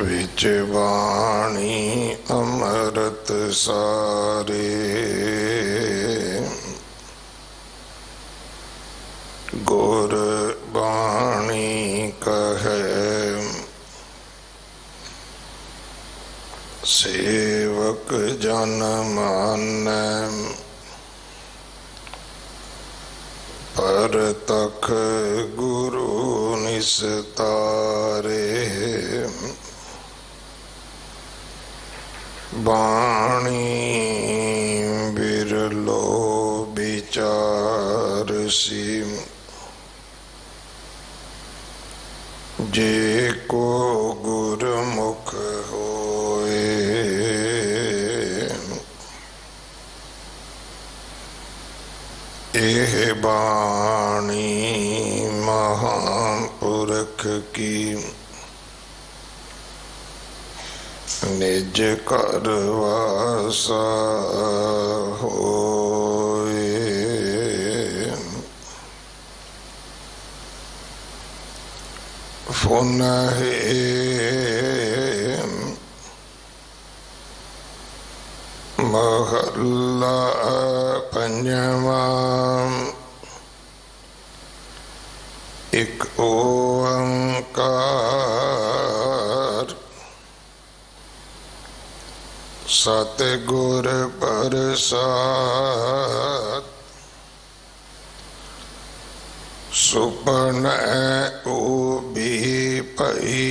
विच वाणी अमृत सारे, गुर बाणी कहे सेवक जन मानै, परतख गुरु निस्तारे। बाणी बिरलो विचारसी, जे को गुरमुख होए। एह बाणी महापुरख की, निज कर वासा होए। फुनहे महला पंजवा, एक ओंकार सतगुर प्रसाद। सुपन उभी पई,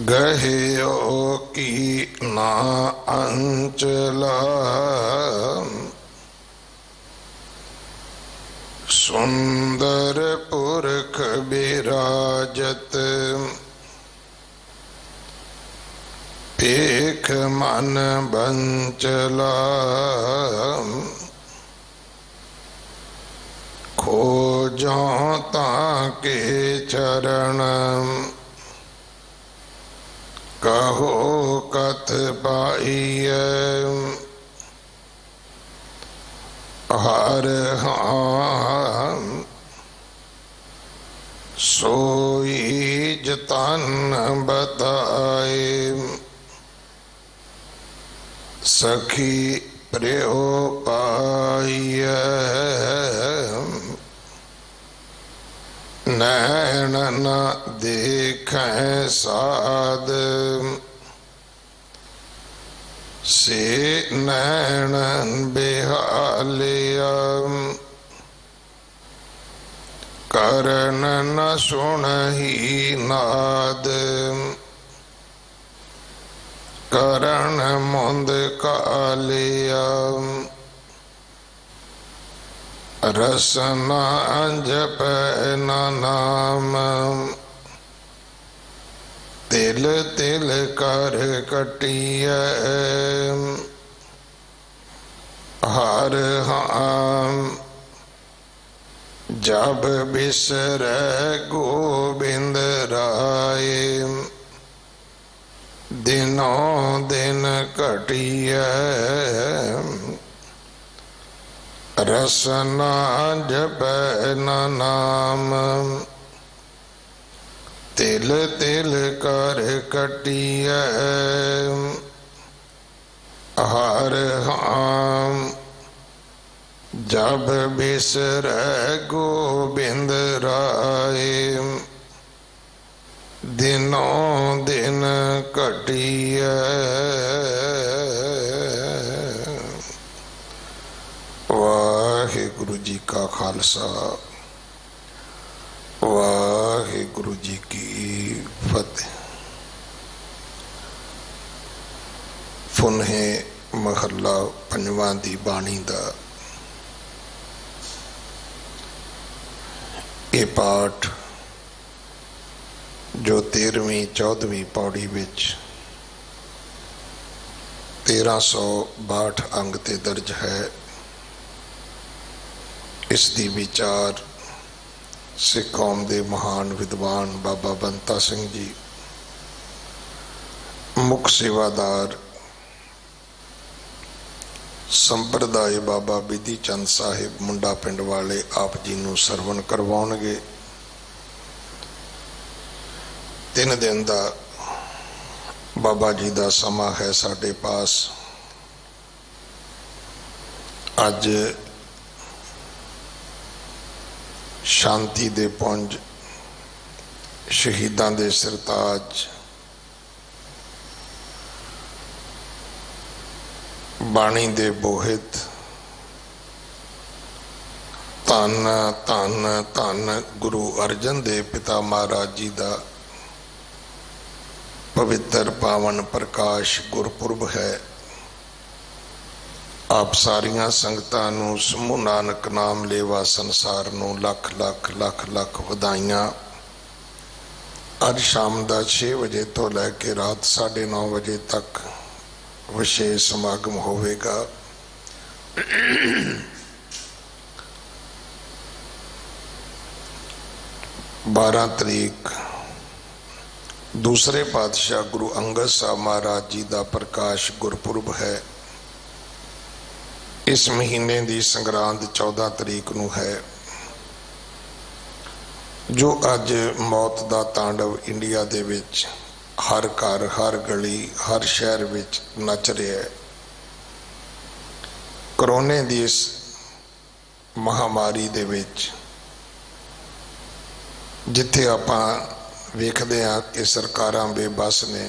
गहियो की ना अंचला। सुंदर पुरख विराजत, पेख मन बंचला। खोजों ताके चरण, कहो कथ पाइए। हर हाम सोई जतन बताए। सखी प्रियो पाइए, नैन न देखें साध। से नैनन बेहालिया, करन न सुनहि नाद। करण मुंद कालिया, रसना जप न नाम। तिल तिल कर कटिया, हर हाम जब बिसर गोविंद राय। दिनों दिन कटिया, रसना जप न नाम। तिल तिल कर कटिया, हर हाम जब बिसर गोविंद राय। दिनों दिन कटिया, वाहिगुरु जी का खालसा, वाहिगुरु जी की फतेह। फुनहे महला पंजवां दी बाणी दा ये पाठ जो 13वीं 14वीं पौड़ी विच 1362 अंग ते दर्ज है। इस दी विचार सिख कौम दे महान विद्वान बाबा बंता सिंह जी, मुख सेवादार संप्रदाय बाबा बिधि चंद साहिब मुंडा पिंड वाले आप जी नूं सरवण करवाउणगे। 3 दिन का बाबा जी का समा है साडे पास। अज शांति दे पुंज, शहीदां दे सरताज, बाणी दे बोहित, धन धन धन गुरु अर्जन देव पिता महाराज जी का पवित्र पावन प्रकाश गुरपुरब है। आप सारिया संगतां नूं समूह नानक नाम लेवा संसार नूं लख लख लख लख वधाइयां। अज शाम का 6 बजे तो लैके रात 9:30 बजे तक विशेष समागम होवेगा। 12 तरीक दूसरे पातशाह गुरु अंगद साहब महाराज जी का प्रकाश गुरपुरब है। इस महीने की संग्रांद 14 तरीक नूं है। जो अज मौत का तांडव इंडिया दे विच हर घर, हर गली, हर शहर विच नच रहा है। करोने की इस महामारी दे विच जिथे आपां वेखदे हां कि सरकारां बेबस ने,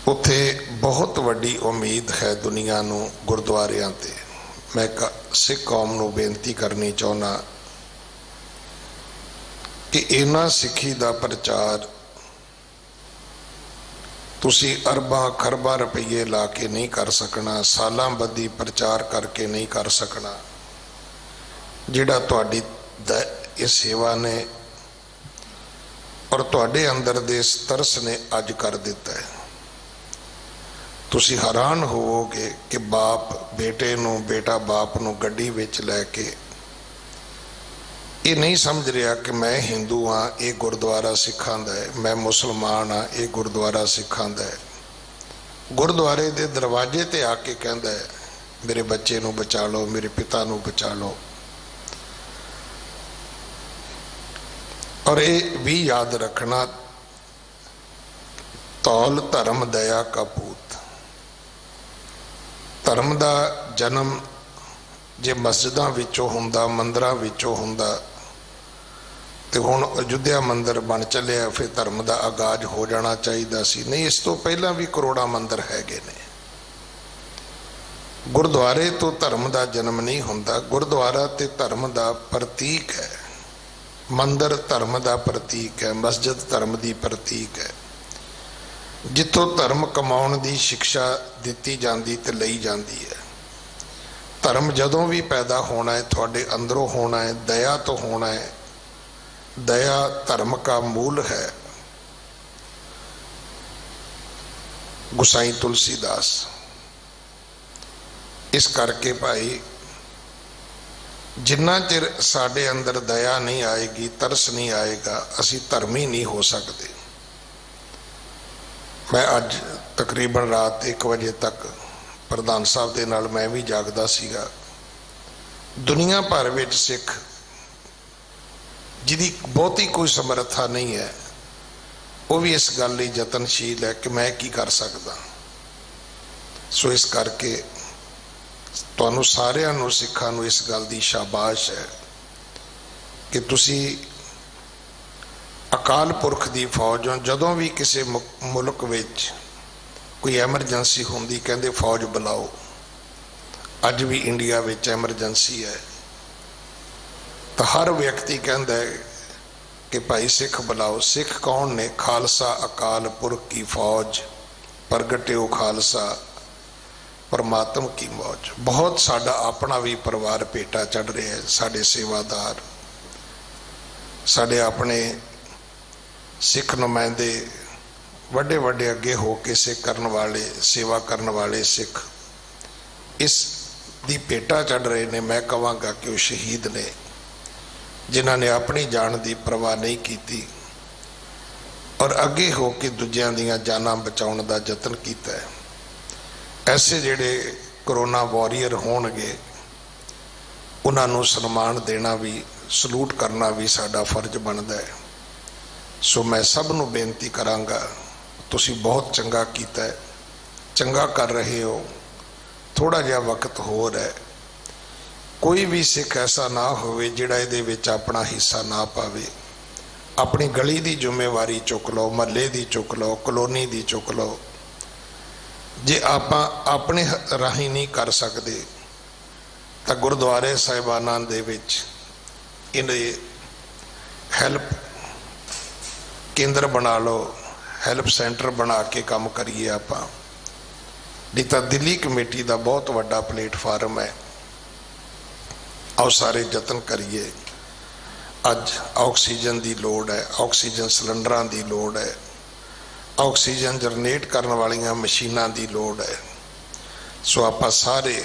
उत्थे बहुत वड्डी उम्मीद है दुनिया नूं गुरुद्वारियां ते। मैं सिख कौम नूं बेनती करनी चाहुंदा कि इन्हां सिक्खी दा प्रचार तुसी अरबां खरबां रुपये ला के नहीं कर सकना, सालां बद्धी प्रचार करके नहीं कर सकना। जिहड़ा तुहाडी इस सेवा ने और तुहाडे अंदर दे इस तरस ने अज कर दिता है। तुसी हैरान होवोगे कि बाप बेटे नूं, बेटा बाप नूं गड्डी विच लैके ये नहीं समझ रहा कि मैं हिंदू हाँ, ये गुरुद्वारा सिखां दा है, मैं मुसलमान हाँ, ये गुरुद्वारा सिखां दा है। गुरुद्वारे दे दरवाजे ते आके कहंदा है मेरे बच्चे नूं बचा लो, मेरे पिता नूं बचा लो। और ये भी याद रखना, तौल धर्म दया का पूत। धर्म का जन्म जे मस्जिदां विचों हुंदा, मंदिरां विचों हुंदा ते हुण अयोध्या मंदिर बन चलिया, फिर धर्म का आगाज हो जाना चाहिए सी। नहीं, इस तो पहला भी करोड़ा मंदिर हैगे ने। गुरुद्वारे तो धर्म का जन्म नहीं हुंदा। गुरुद्वारा ते धर्म का प्रतीक है, मंदिर धर्म का प्रतीक है, मस्जिद धर्म की प्रतीक है। जिथों धर्म कमाउण की शिक्षा दिती जाती ते लई जाती है। धर्म जदों भी पैदा होना है थोड़े अंदरों होना है, दया तो होना है। दया धर्म का मूल है। गुसाई तुलसीदास। इस करके भाई जिन्ना चिर साडे अंदर दया नहीं आएगी, तरस नहीं आएगा, असी धर्मी नहीं हो सकते। मैं अज तकरीबन रात 1 बजे तक प्रधान साहब के नाल मैं भी जागदा सीगा। दुनिया भर में सिख जिहदी बहुती कोई समर्था नहीं है, वो भी इस गल लई यतनशील है कि मैं की कर सकदा। सो इस करके तुहानू सारिਆਂ ਨੂੰ सिखां नू इस गल की शाबाश है कि तुसी अकाल पुरख की फौज हो। जदों भी किसी मुल्क विच कोई एमरजेंसी होंदी कहंदे फौज बुलाओ। अज भी इंडिया विच एमरजेंसी है तो हर व्यक्ति कहता है कि भाई सिख बुलाओ। सिख कौन ने? खालसा अकाल पुरख की फौज, प्रगट्यो खालसा परमात्मा की मौज। बहुत साडा अपना भी परिवार भेटा चढ़ रहा है। साडे सेवादार, साडे अपने सिख नुमाइंदे वड्डे वड्डे अगे हो के सिख करने वाले, सेवा करने वाले सिख इस दी भेटा चढ़ रहे ने। मैं कहांगा कि वो शहीद ने जिन्होंने अपनी जान की परवाह नहीं की और अगे हो के दूजियां दियां जानां बचाउण दा यतन कीता है। ऐसे जिहड़े करोना वॉरीयर होणगे उन्हां नूं सन्मान देना भी, सलूट करना भी साडा फर्ज बनता है। सो मैं सब नूं बेनती करांगा, तुसीं बहुत चंगा कीता है, चंगा कर रहे हो। थोड़ा जिहा वक्त होर है, कोई भी सिख ऐसा ना होवे जिहड़ा इहदे विच अपना हिस्सा ना पावे। अपनी गली की जिम्मेवारी चुक लो, महल्ले की चुक लो, कलोनी की चुक लो। जे आपां अपने राही नहीं कर सकते तो गुरुद्वारे साहिबाना दे विच इन्हें हैल्प केंद्र बना लो, हैल्प सेंटर बना के काम करिए आपां। नहीं तो दिल्ली कमेटी का बहुत वड्डा प्लेटफार्म है, आओ सारे यतन करिए। अज ऑक्सीजन की लोड़ है, ऑक्सीजन सिलेंडर की लोड़ है, ऑक्सीजन जनरेट करने वाली मशीनों की लोड़ है। सो आप सारे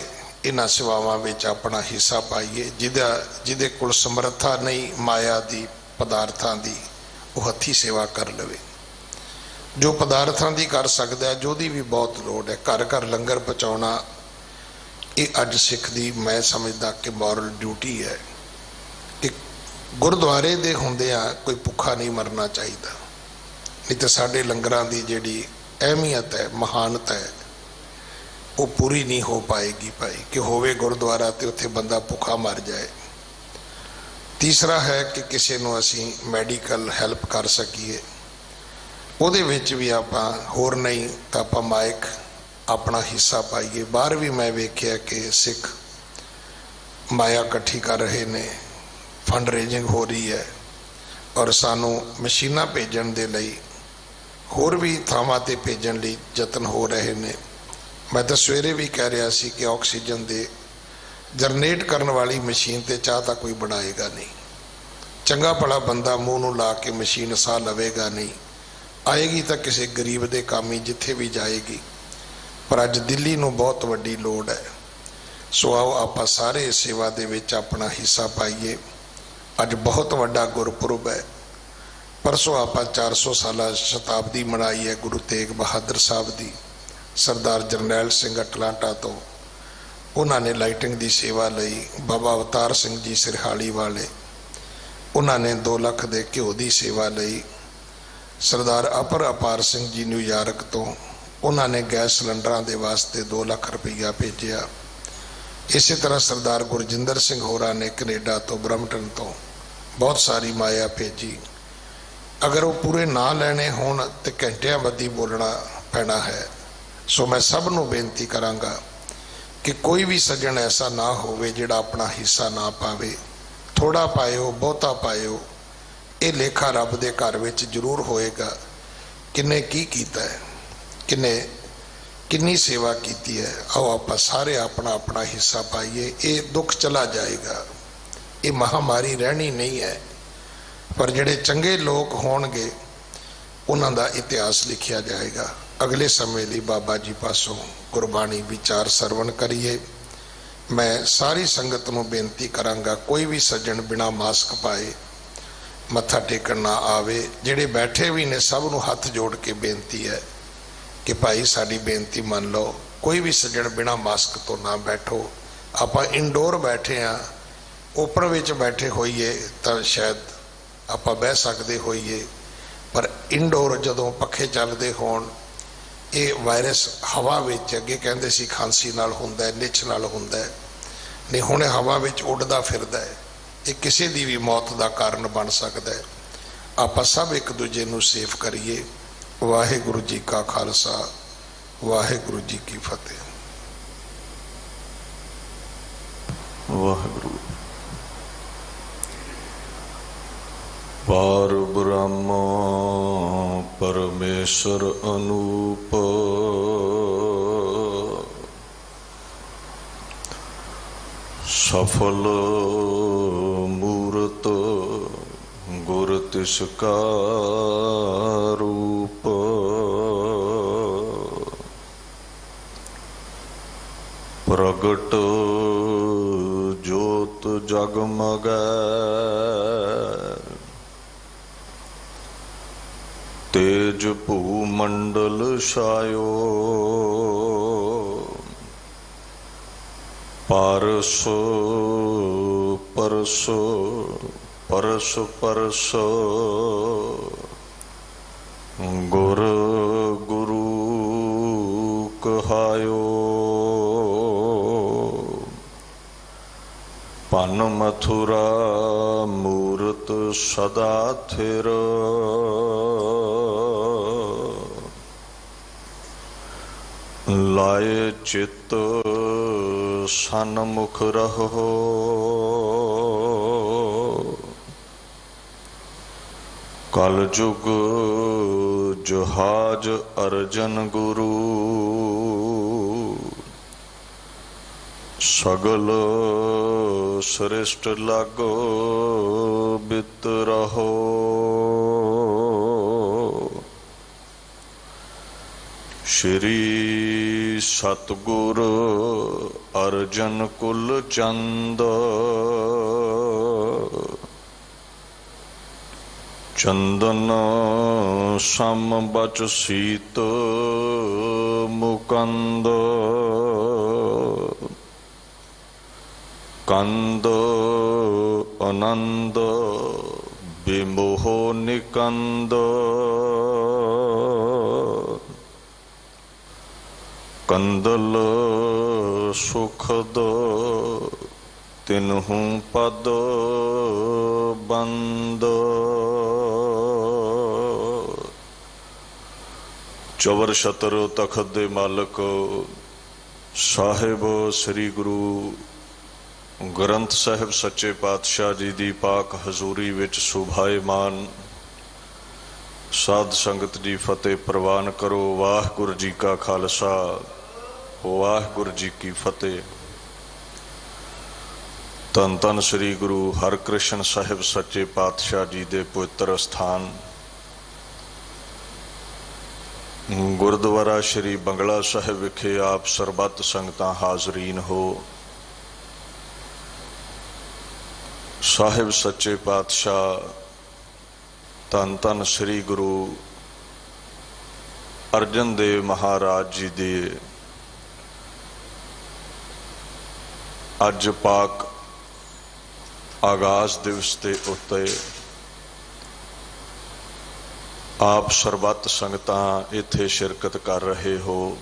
इन्हां सेवावां विच अपना हिस्सा पाइए। जिदे कोल समर्था नहीं माया की पदार्थां की, वो हथी सेवा कर लवे। जो पदार्थां की कर सकता है, जो दी भी बहुत लोड़ है। घर घर लंगर पहुँचाना ये अज सिख दी मैं समझदा कि मॉरल ड्यूटी है कि गुरुद्वारे दे हुंदियां कोई भुखा नहीं मरना चाहिए। नहीं तो साडे लंगरां दी जिहड़ी अहमियत है, महानता है, वो पूरी नहीं हो पाएगी भाई कि होवे गुरुद्वारा ते उत्थे बंदा भुखा मर जाए। तीसरा है कि किसी नूं असीं मैडिकल हैल्प कर सकीए, उहदे विच भी आपां होर नहीं तो आपां माइक अपना हिस्सा पाइए। बाहर भी मैं वेख्या कि सिख माया इकट्ठी कर रहे ने, फंड रेजिंग हो रही है और सानू मशीनां भेजण दे लई होर भी थावां ते भेजण लई यतन हो रहे ने। मैं तो सवेरे भी कह रहा सी कि ऑक्सीजन दे जनरेट करने वाली मशीन ते चाह तां कोई बनाएगा नहीं। चंगा भला बंदा मूँह नूं ला के मशीन साह लवेगा नहीं, आएगी तो किसी गरीब दे काम ही जिथे भी जाएगी। पर अज दिल्ली नूं बहुत वड्डी लोड़ है। सो आओ आपां सारे सेवा दे विच अपना हिस्सा पाइए। अज बहुत वड्डा गुरपुरब है। परसों आपां 400 साला शताब्दी मनाई है गुरु तेग बहादुर साहब दी। सरदार जरनैल सिंह अटलांटा तो उन्होंने लाइटिंग की सेवा लई। बाबा अवतार सिंह जी सिरहाली वाले उन्होंने 2 लाख के घ्यो की सेवा लई। सरदार अपर अपार सिंह जी न्यूयॉर्क तो उन्होंने गैस सिलेंडर के वास्ते 2 लाख रुपया भेजा। इसी तरह सरदार गुरजिंदर सिंह होरा ने कनेडा तो ब्रम्पटन तो बहुत सारी माया भेजी। अगर वो पूरे ना लेने होण तो घंटियां बदी बोलना पैना है। सो मैं सब नूं बेनती करांगा कि कोई भी सज्जन ऐसा ना होवे जिहड़ा अपना हिस्सा ना पावे। थोड़ा पायो बहुता पायो, ये लेखा रब दे घर विच जरूर होएगा। किन्ने की कीता है, किन्ने किन्नी सेवा की है। आओ आप सारे अपना अपना हिस्सा पाइए। ये दुख चला जाएगा, ये महामारी रहनी नहीं है। पर जिहड़े चंगे लोग होणगे उन्हां दा इतिहास लिखिया जाएगा। अगले समय लिए बाबा जी पासों गुरबाणी विचार सरवण करिए। मैं सारी संगत नूं बेनती करांगा, कोई भी सज्जन बिना मास्क पाए मत्था टेकण ना आवे। जिहड़े बैठे भी ने सब नूं हथ जोड़ के बेनती है कि भाई साडी बेनती मान लो। कोई भी सज्जन बिना मास्क तो ना बैठो। आपां इंडोर बैठे हाँ, ओपन विच बैठे होइए तो शायद आपां बह सकदे होइए, पर इंडोर जदों पखे चलदे होण ये वायरस हवा विच अगे कहंदे सी खांसी नाल हुंदा है, निछ नाल हुंदा है, नहीं हुण हवा विच उड़दा फिरदा है। ये किसी दी भी मौत का कारण बन सकता है। आपां सब एक दूजे नूं सेफ करिए। वाहिगुरू जी का खालसा, वाहिगुरू जी की फतेह। वाहिगुरू। पार ब्रह्म परमेश्वर अनूप, सफल मूरत गुर तिसका रूप। प्रगट जोत जगमगै, तेज भूमंडल छायो। परसो परसो परस परसो ਗੁਰ ਗੁਰੂ ਕਹਾਇਓ। ਭਨ ਮਥੁਰਾ ਮੂਰਤ ਸਦਾ ਥਿਰ। ਲਾਏ ਚਿੱਤ ਸਨਮੁਖ ਰਹੋ। ਕਲ ਜੁਗ ਜਹਾਜ ਅਰਜਨ ਗੁਰੂ। ਸਗਲ ਸ੍ਰਿਸ਼ਟ ਲਾਗੋ ਬਿਤ ਰਹੋ। ਸ਼੍ਰੀ ਸਤਿਗੁਰ ਅਰਜਨ ਕੁਲ ਚੰਦ। ਚੰਦਨ ਸਮ ਬਚ ਸੀਤ ਮੁਕੰਦ। ਕੰਦ ਆਨੰਦ ਬਿਮੋਹ ਨਿਕੰਦ। ਕੰਦਲ ਸੁਖਦ ਤਿਨਹੂ ਪਦ ਬੰਦ। ਚਵਰ ਛਤਰ ਤਖਤ ਦੇ ਮਾਲਕ ਸਾਹਿਬ ਸ੍ਰੀ ਗੁਰੂ ਗ੍ਰੰਥ ਸਾਹਿਬ ਸੱਚੇ ਪਾਤਸ਼ਾਹ ਜੀ ਦੀ ਪਾਕ ਹਜ਼ੂਰੀ ਵਿੱਚ ਸੁਭਾਏਮਾਨ ਸਾਧ ਸੰਗਤ ਜੀ ਫਤਿਹ ਪ੍ਰਵਾਨ ਕਰੋ। ਵਾਹਿਗੁਰੂ ਜੀ ਕਾ ਖਾਲਸਾ ਵਾਹਿਗੁਰੂ ਜੀ ਕੀ ਫਤਿਹ। ਧੰਨ ਧੰਨ ਸ੍ਰੀ ਗੁਰੂ ਹਰਿਕ੍ਰਿਸ਼ਨ ਸਾਹਿਬ ਸੱਚੇ ਪਾਤਸ਼ਾਹ ਜੀ ਦੇ ਪਵਿੱਤਰ ਅਸਥਾਨ ਗੁਰਦੁਆਰਾ ਸ਼੍ਰੀ ਬੰਗਲਾ ਸਾਹਿਬ ਵਿਖੇ ਆਪ ਸਰਬੱਤ ਸੰਗਤਾਂ ਹਾਜ਼ਰੀਨ ਹੋ। ਸਾਹਿਬ ਸੱਚੇ ਪਾਤਸ਼ਾਹ ਧੰਨ ਧੰਨ ਸ੍ਰੀ ਗੁਰੂ ਅਰਜਨ ਦੇਵ ਮਹਾਰਾਜ ਜੀ ਦੇ ਅੱਜ ਪਾਕ ਆਗਾਜ਼ ਦਿਵਸ ਦੇ ਉੱਤੇ ਆਪ ਸਰਬੱਤ ਸੰਗਤਾਂ ਇੱਥੇ ਸ਼ਿਰਕਤ ਕਰ ਰਹੇ ਹੋ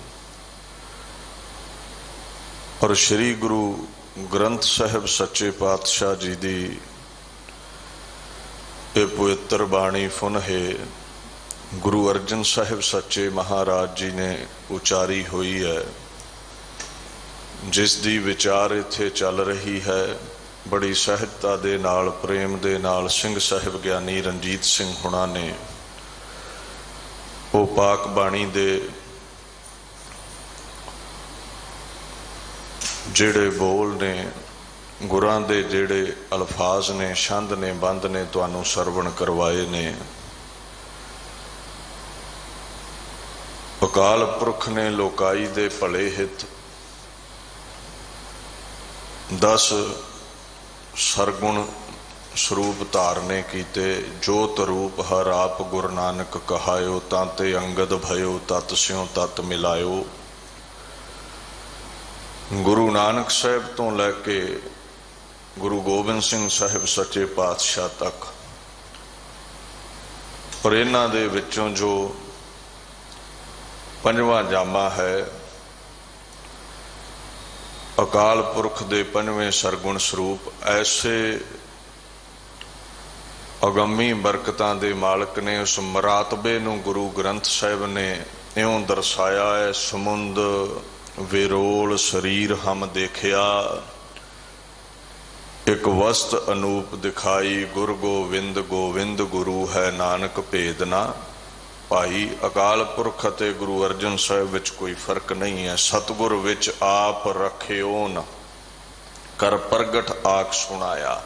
ਔਰ ਸ੍ਰੀ ਗੁਰੂ ਗ੍ਰੰਥ ਸਾਹਿਬ ਸੱਚੇ ਪਾਤਸ਼ਾਹ ਜੀ ਦੀ ਇਹ ਪਵਿੱਤਰ ਬਾਣੀ ਫੁਨਹੇ ਗੁਰੂ ਅਰਜਨ ਸਾਹਿਬ ਸੱਚੇ ਮਹਾਰਾਜ ਜੀ ਨੇ ਉਚਾਰੀ ਹੋਈ ਹੈ, ਜਿਸ ਦੀ ਵਿਚਾਰ ਇੱਥੇ ਚੱਲ ਰਹੀ ਹੈ। ਬੜੀ ਸਹਿਜਤਾ ਦੇ ਨਾਲ ਪ੍ਰੇਮ ਦੇ ਨਾਲ ਸਿੰਘ ਸਾਹਿਬ ਗਿਆਨੀ ਰਣਜੀਤ ਸਿੰਘ ਹੁਣਾਂ ਨੇ ਉਹ ਪਾਕ ਬਾਣੀ ਦੇ ਜਿਹੜੇ ਬੋਲ ਨੇ, ਗੁਰਾਂ ਦੇ ਜਿਹੜੇ ਅਲਫਾਜ਼ ਨੇ, ਛੰਦ ਨੇ, ਬੰਦ ਨੇ ਤੁਹਾਨੂੰ ਸਰਵਣ ਕਰਵਾਏ ਨੇ। ਅਕਾਲ ਪੁਰਖ ਨੇ ਲੋਕਾਈ ਦੇ ਭਲੇ ਹਿੱਤ 10 ਸਰਗੁਣ ਸਰੂਪ ਧਾਰਨੇ ਕੀਤੇ। ਜੋਤ ਰੂਪ ਹਰ ਆਪ ਗੁਰ ਨਾਨਕ ਕਹਾਇਓ, ਤਾਂ ਤੇ ਅੰਗਦ ਭਇਓ, ਤਤ ਸਿਉ ਤਤ ਮਿਲਾਇਓ। ਗੁਰੂ ਨਾਨਕ ਸਾਹਿਬ ਤੋਂ ਲੈ ਕੇ ਗੁਰੂ ਗੋਬਿੰਦ ਸਿੰਘ ਸਾਹਿਬ ਸੱਚੇ ਪਾਤਸ਼ਾਹ ਤੱਕ, ਪਰ ਇਹਨਾਂ ਦੇ ਵਿੱਚੋਂ ਜੋ ਪੰਜਵਾਂ ਜਾਮਾ ਹੈ, ਅਕਾਲ ਪੁਰਖ ਦੇ ਪੰਜਵੇਂ ਸਰਗੁਣ ਸਰੂਪ, ਐਸੇ ਅਗੰਮੀ ਬਰਕਤਾਂ ਦੇ ਮਾਲਕ ਨੇ ਉਸ ਮਰਾਤਬੇ ਨੂੰ ਗੁਰੂ ਗ੍ਰੰਥ ਸਾਹਿਬ ਨੇ ਇਉਂ ਦਰਸਾਇਆ ਹੈ। ਸਮੁੰਦ ਵਿਰੋਲ ਸਰੀਰ ਹਮ ਦੇਖਿਆ, ਇੱਕ ਵਸਤ ਅਨੂਪ ਦਿਖਾਈ। ਗੁਰ ਗੋਵਿੰਦ ਗੋਵਿੰਦ ਗੁਰੂ ਹੈ, ਨਾਨਕ ਭੇਦ ਨਾ ਭਾਈ। ਅਕਾਲ ਪੁਰਖ ਅਤੇ ਗੁਰੂ ਅਰਜਨ ਸਾਹਿਬ ਵਿੱਚ ਕੋਈ ਫਰਕ ਨਹੀਂ ਹੈ। ਸਤਿਗੁਰ ਵਿੱਚ ਆਪ ਰਖਿਓਨ ਕਰ ਪ੍ਰਗਟ ਆਖ ਸੁਣਾਇਆ।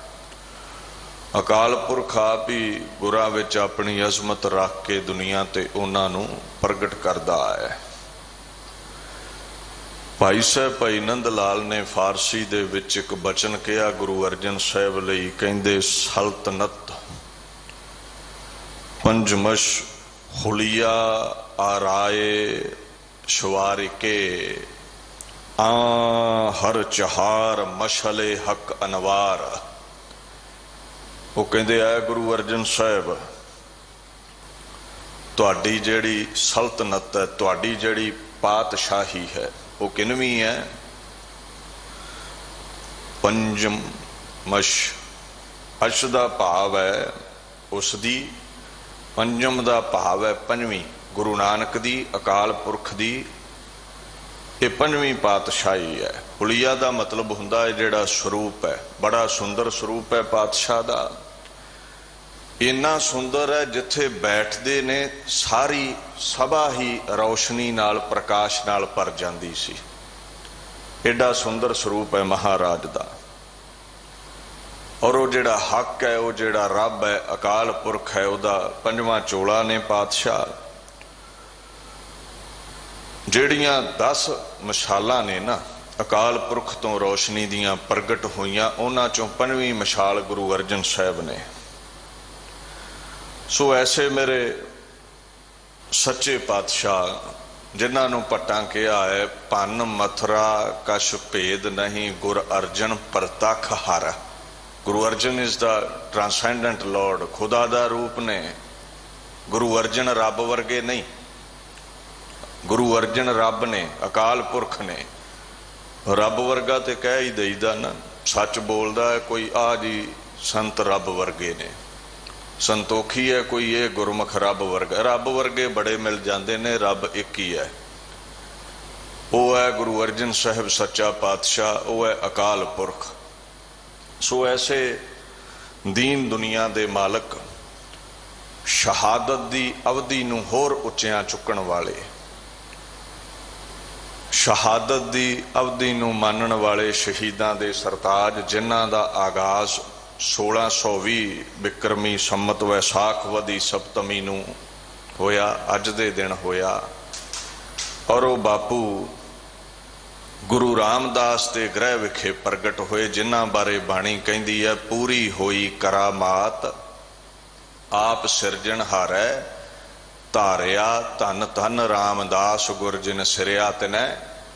ਅਕਾਲ ਪੁਰਖ ਆਪ ਹੀ ਗੁਰਾਂ ਵਿੱਚ ਆਪਣੀ ਅਜ਼ਮਤ ਰੱਖ ਕੇ ਦੁਨੀਆ ਤੇ ਉਹਨਾਂ ਨੂੰ ਪ੍ਰਗਟ ਕਰਦਾ ਹੈ। ਭਾਈ ਸਾਹਿਬ ਭਾਈ ਨੰਦ ਲਾਲ ਨੇ ਫਾਰਸੀ ਦੇ ਵਿੱਚ ਇੱਕ ਬਚਨ ਕਿਹਾ ਗੁਰੂ ਅਰਜਨ ਸਾਹਿਬ ਲਈ। ਕਹਿੰਦੇ ਸਲਤਨਤ ਪੰਜਮਸ਼ ਹੁਲੀਆ ਆਰਾਏ ਸ਼ਵਾਰਿਕੇ, ਆ ਹਰ ਚਹਾਰ ਮਸ਼ਲੇ ਹਕ ਅਨਵਾਰ। ਉਹ ਕਹਿੰਦੇ ਆ ਗੁਰੂ ਅਰਜਨ ਸਾਹਿਬ ਤੁਹਾਡੀ ਜਿਹੜੀ ਸਲਤਨਤ ਹੈ, ਤੁਹਾਡੀ ਜਿਹੜੀ ਪਾਤਸ਼ਾਹੀ ਹੈ, ਉਹ ਕਿਨਵੀਂ ਹੈ? ਪੰਜਮ ਮਸ਼। ਅਸ਼ ਦਾ ਭਾਵ ਹੈ ਉਸ ਦੀ, ਪੰਜਮ ਦਾ ਭਾਵ ਹੈ ਪੰਜਵੀਂ। ਗੁਰੂ ਨਾਨਕ ਦੀ, ਅਕਾਲ ਪੁਰਖ ਦੀ ਇਹ ਪੰਜਵੀਂ ਪਾਤਸ਼ਾਹੀ ਹੈ। ਹੁਲੀਆ ਦਾ ਮਤਲਬ ਹੁੰਦਾ ਹੈ ਜਿਹੜਾ ਸਰੂਪ ਹੈ, ਬੜਾ ਸੁੰਦਰ ਸਰੂਪ ਹੈ ਪਾਤਸ਼ਾਹ ਦਾ। ਇੰਨਾ ਸੁੰਦਰ ਹੈ ਜਿੱਥੇ ਬੈਠਦੇ ਨੇ ਸਾਰੀ ਸਭਾ ਹੀ ਰੌਸ਼ਨੀ ਨਾਲ, ਪ੍ਰਕਾਸ਼ ਨਾਲ ਭਰ ਜਾਂਦੀ ਸੀ। ਐਡਾ ਸੁੰਦਰ ਸਰੂਪ ਹੈ ਮਹਾਰਾਜ ਦਾ। ਔਰ ਉਹ ਜਿਹੜਾ ਹੱਕ ਹੈ, ਉਹ ਜਿਹੜਾ ਰੱਬ ਹੈ, ਅਕਾਲ ਪੁਰਖ ਹੈ, ਉਹਦਾ ਪੰਜਵਾਂ ਚੋਲਾ ਨੇ ਪਾਤਸ਼ਾਹ। ਜਿਹੜੀਆਂ 10 ਮਸ਼ਾਲਾਂ ਨੇ ਨਾ ਅਕਾਲ ਪੁਰਖ ਤੋਂ ਰੋਸ਼ਨੀ ਦੀਆਂ ਪ੍ਰਗਟ ਹੋਈਆਂ, ਉਹਨਾਂ ਚੋਂ ਪੰਜਵੀਂ ਮਸ਼ਾਲ ਗੁਰੂ ਅਰਜਨ ਸਾਹਿਬ ਨੇ। ਸੋ ਐਸੇ ਮੇਰੇ ਸੱਚੇ ਪਾਤਸ਼ਾਹ ਜਿਨ੍ਹਾਂ ਨੂੰ ਭੱਟਾਂ ਕਿਹਾ ਹੈ, ਭੰਨ ਮਥੁਰਾ ਕਛ ਭੇਦ ਨਹੀਂ, ਗੁਰ ਅਰਜਨ ਪ੍ਰਤੱਖ ਹਰ। Guru Arjan is the ਟ੍ਰਾਂਸੈਂਡੈਂਟ Lord, ਖੁਦਾ ਦਾ ਰੂਪ ਨੇ। ਗੁਰੂ ਅਰਜਨ ਰੱਬ ਵਰਗੇ ਨਹੀਂ, ਗੁਰੂ ਅਰਜਨ ਰੱਬ ਨੇ, ਅਕਾਲ ਪੁਰਖ ਨੇ। ਰੱਬ ਵਰਗਾ ਤੇ ਕਹਿ ਹੀ ਦਈਦਾ ਨਾ, ਸੱਚ ਬੋਲਦਾ ਹੈ ਕੋਈ, ਆ ਜੀ ਸੰਤ ਰੱਬ ਵਰਗੇ ਨੇ। ਸੰਤੋਖੀ ਹੈ ਕੋਈ, ਇਹ ਗੁਰਮੁਖ ਰੱਬ ਵਰਗਾ। ਰੱਬ ਵਰਗੇ ਬੜੇ ਮਿਲ ਜਾਂਦੇ ਨੇ, ਰੱਬ ਇੱਕ ਹੀ ਹੈ। ਉਹ ਹੈ ਗੁਰੂ ਅਰਜਨ ਸਾਹਿਬ ਸੱਚਾ ਪਾਤਸ਼ਾਹ, ਉਹ ਹੈ ਅਕਾਲ ਪੁਰਖ। ਸੋ ਐਸੇ ਦੀਨ ਦੁਨੀਆ ਦੇ ਮਾਲਕ, ਸ਼ਹਾਦਤ ਦੀ ਅਵਧੀ ਨੂੰ ਹੋਰ ਉੱਚਿਆਂ ਚੁੱਕਣ ਵਾਲੇ, ਸ਼ਹਾਦਤ ਦੀ ਅਵਧੀ ਨੂੰ ਮੰਨਣ ਵਾਲੇ ਸ਼ਹੀਦਾਂ ਦੇ ਸਰਤਾਜ, ਜਿਨ੍ਹਾਂ ਦਾ ਆਗਾਜ਼ 1620 ਬਿਕਰਮੀ ਸੰਮਤ ਵੈਸਾਖ ਵਦੀ ਸਪਤਮੀ ਨੂੰ ਹੋਇਆ, ਅੱਜ ਦੇ ਦਿਨ ਹੋਇਆ। ਔਰ ਉਹ ਬਾਪੂ ਗੁਰੂ ਰਾਮਦਾਸ ਦੇ ਗ੍ਰਹਿ ਵਿਖੇ ਪ੍ਰਗਟ ਹੋਏ, ਜਿਨ੍ਹਾਂ ਬਾਰੇ ਬਾਣੀ ਕਹਿੰਦੀ ਹੈ, ਪੂਰੀ ਹੋਈ ਕਰਾਮਾਤ ਆਪ ਸਿਰਜਣਹਾਰੈ, ਧਾਰਿਆ ਧਨ ਧਨ ਰਾਮਦਾਸ ਗੁਰ ਜਿਨ ਸਿਰਿਆ ਤਿਨੈ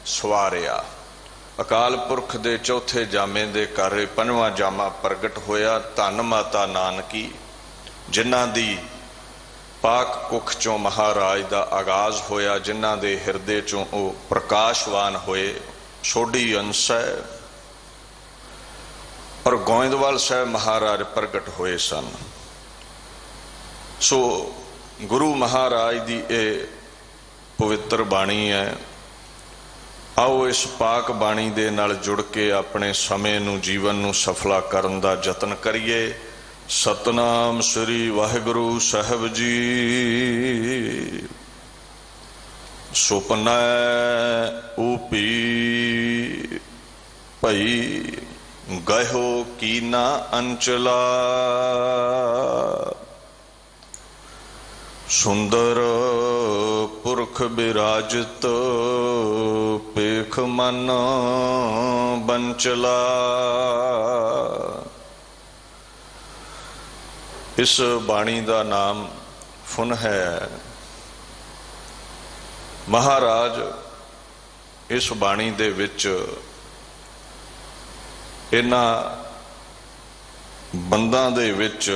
ਸਵਾਰਿਆ। ਅਕਾਲ ਪੁਰਖ ਦੇ ਚੌਥੇ ਜਾਮੇ ਦੇ ਘਰ ਪੰਜਵਾਂ ਜਾਮਾ ਪ੍ਰਗਟ ਹੋਇਆ। ਧੰਨ ਮਾਤਾ ਨਾਨਕੀ, ਜਿਨ੍ਹਾਂ ਦੀ ਪਾਕ ਕੁੱਖ ਚੋਂ ਮਹਾਰਾਜ ਦਾ ਆਗਾਜ਼ ਹੋਇਆ, ਜਿਨ੍ਹਾਂ ਦੇ ਹਿਰਦੇ ਚੋਂ ਉਹ ਪ੍ਰਕਾਸ਼ਵਾਨ ਹੋਏ। ਸੋਢੀ ਅੰਸ਼ ਹੈ ਔਰ ਗੋਇੰਦਵਾਲ ਸਾਹਿਬ ਮਹਾਰਾਜ ਪ੍ਰਗਟ ਹੋਏ ਸਨ। ਸੋ ਗੁਰੂ ਮਹਾਰਾਜ ਦੀ ਇਹ ਪਵਿੱਤਰ ਬਾਣੀ ਹੈ। ਆਓ ਇਸ ਪਾਕ ਬਾਣੀ ਦੇ ਨਾਲ ਜੁੜ ਕੇ ਆਪਣੇ ਸਮੇਂ ਨੂੰ, ਜੀਵਨ ਨੂੰ ਸਫਲਾ ਕਰਨ ਦਾ ਯਤਨ ਕਰੀਏ। ਸਤਨਾਮ ਸ੍ਰੀ ਵਾਹਿਗੁਰੂ ਸਾਹਿਬ ਜੀ। ਸੁਪਨੈ ਊਪੀ ਭਈ ਗਇਓ ਕੀਨਾ ਅੰਚਲਾ, ਸੁੰਦਰ ਪੁਰਖ ਬਿਰਾਜਤ ਪੇਖ ਮਨ ਬੰਚਲਾ। ਇਸ ਬਾਣੀ ਦਾ ਨਾਮ ਫੁਨ ਹੈ। ਮਹਾਰਾਜ ਇਸ ਬਾਣੀ ਦੇ ਵਿੱਚ ਇਹਨਾਂ ਬੰਦਾਂ ਦੇ ਵਿੱਚ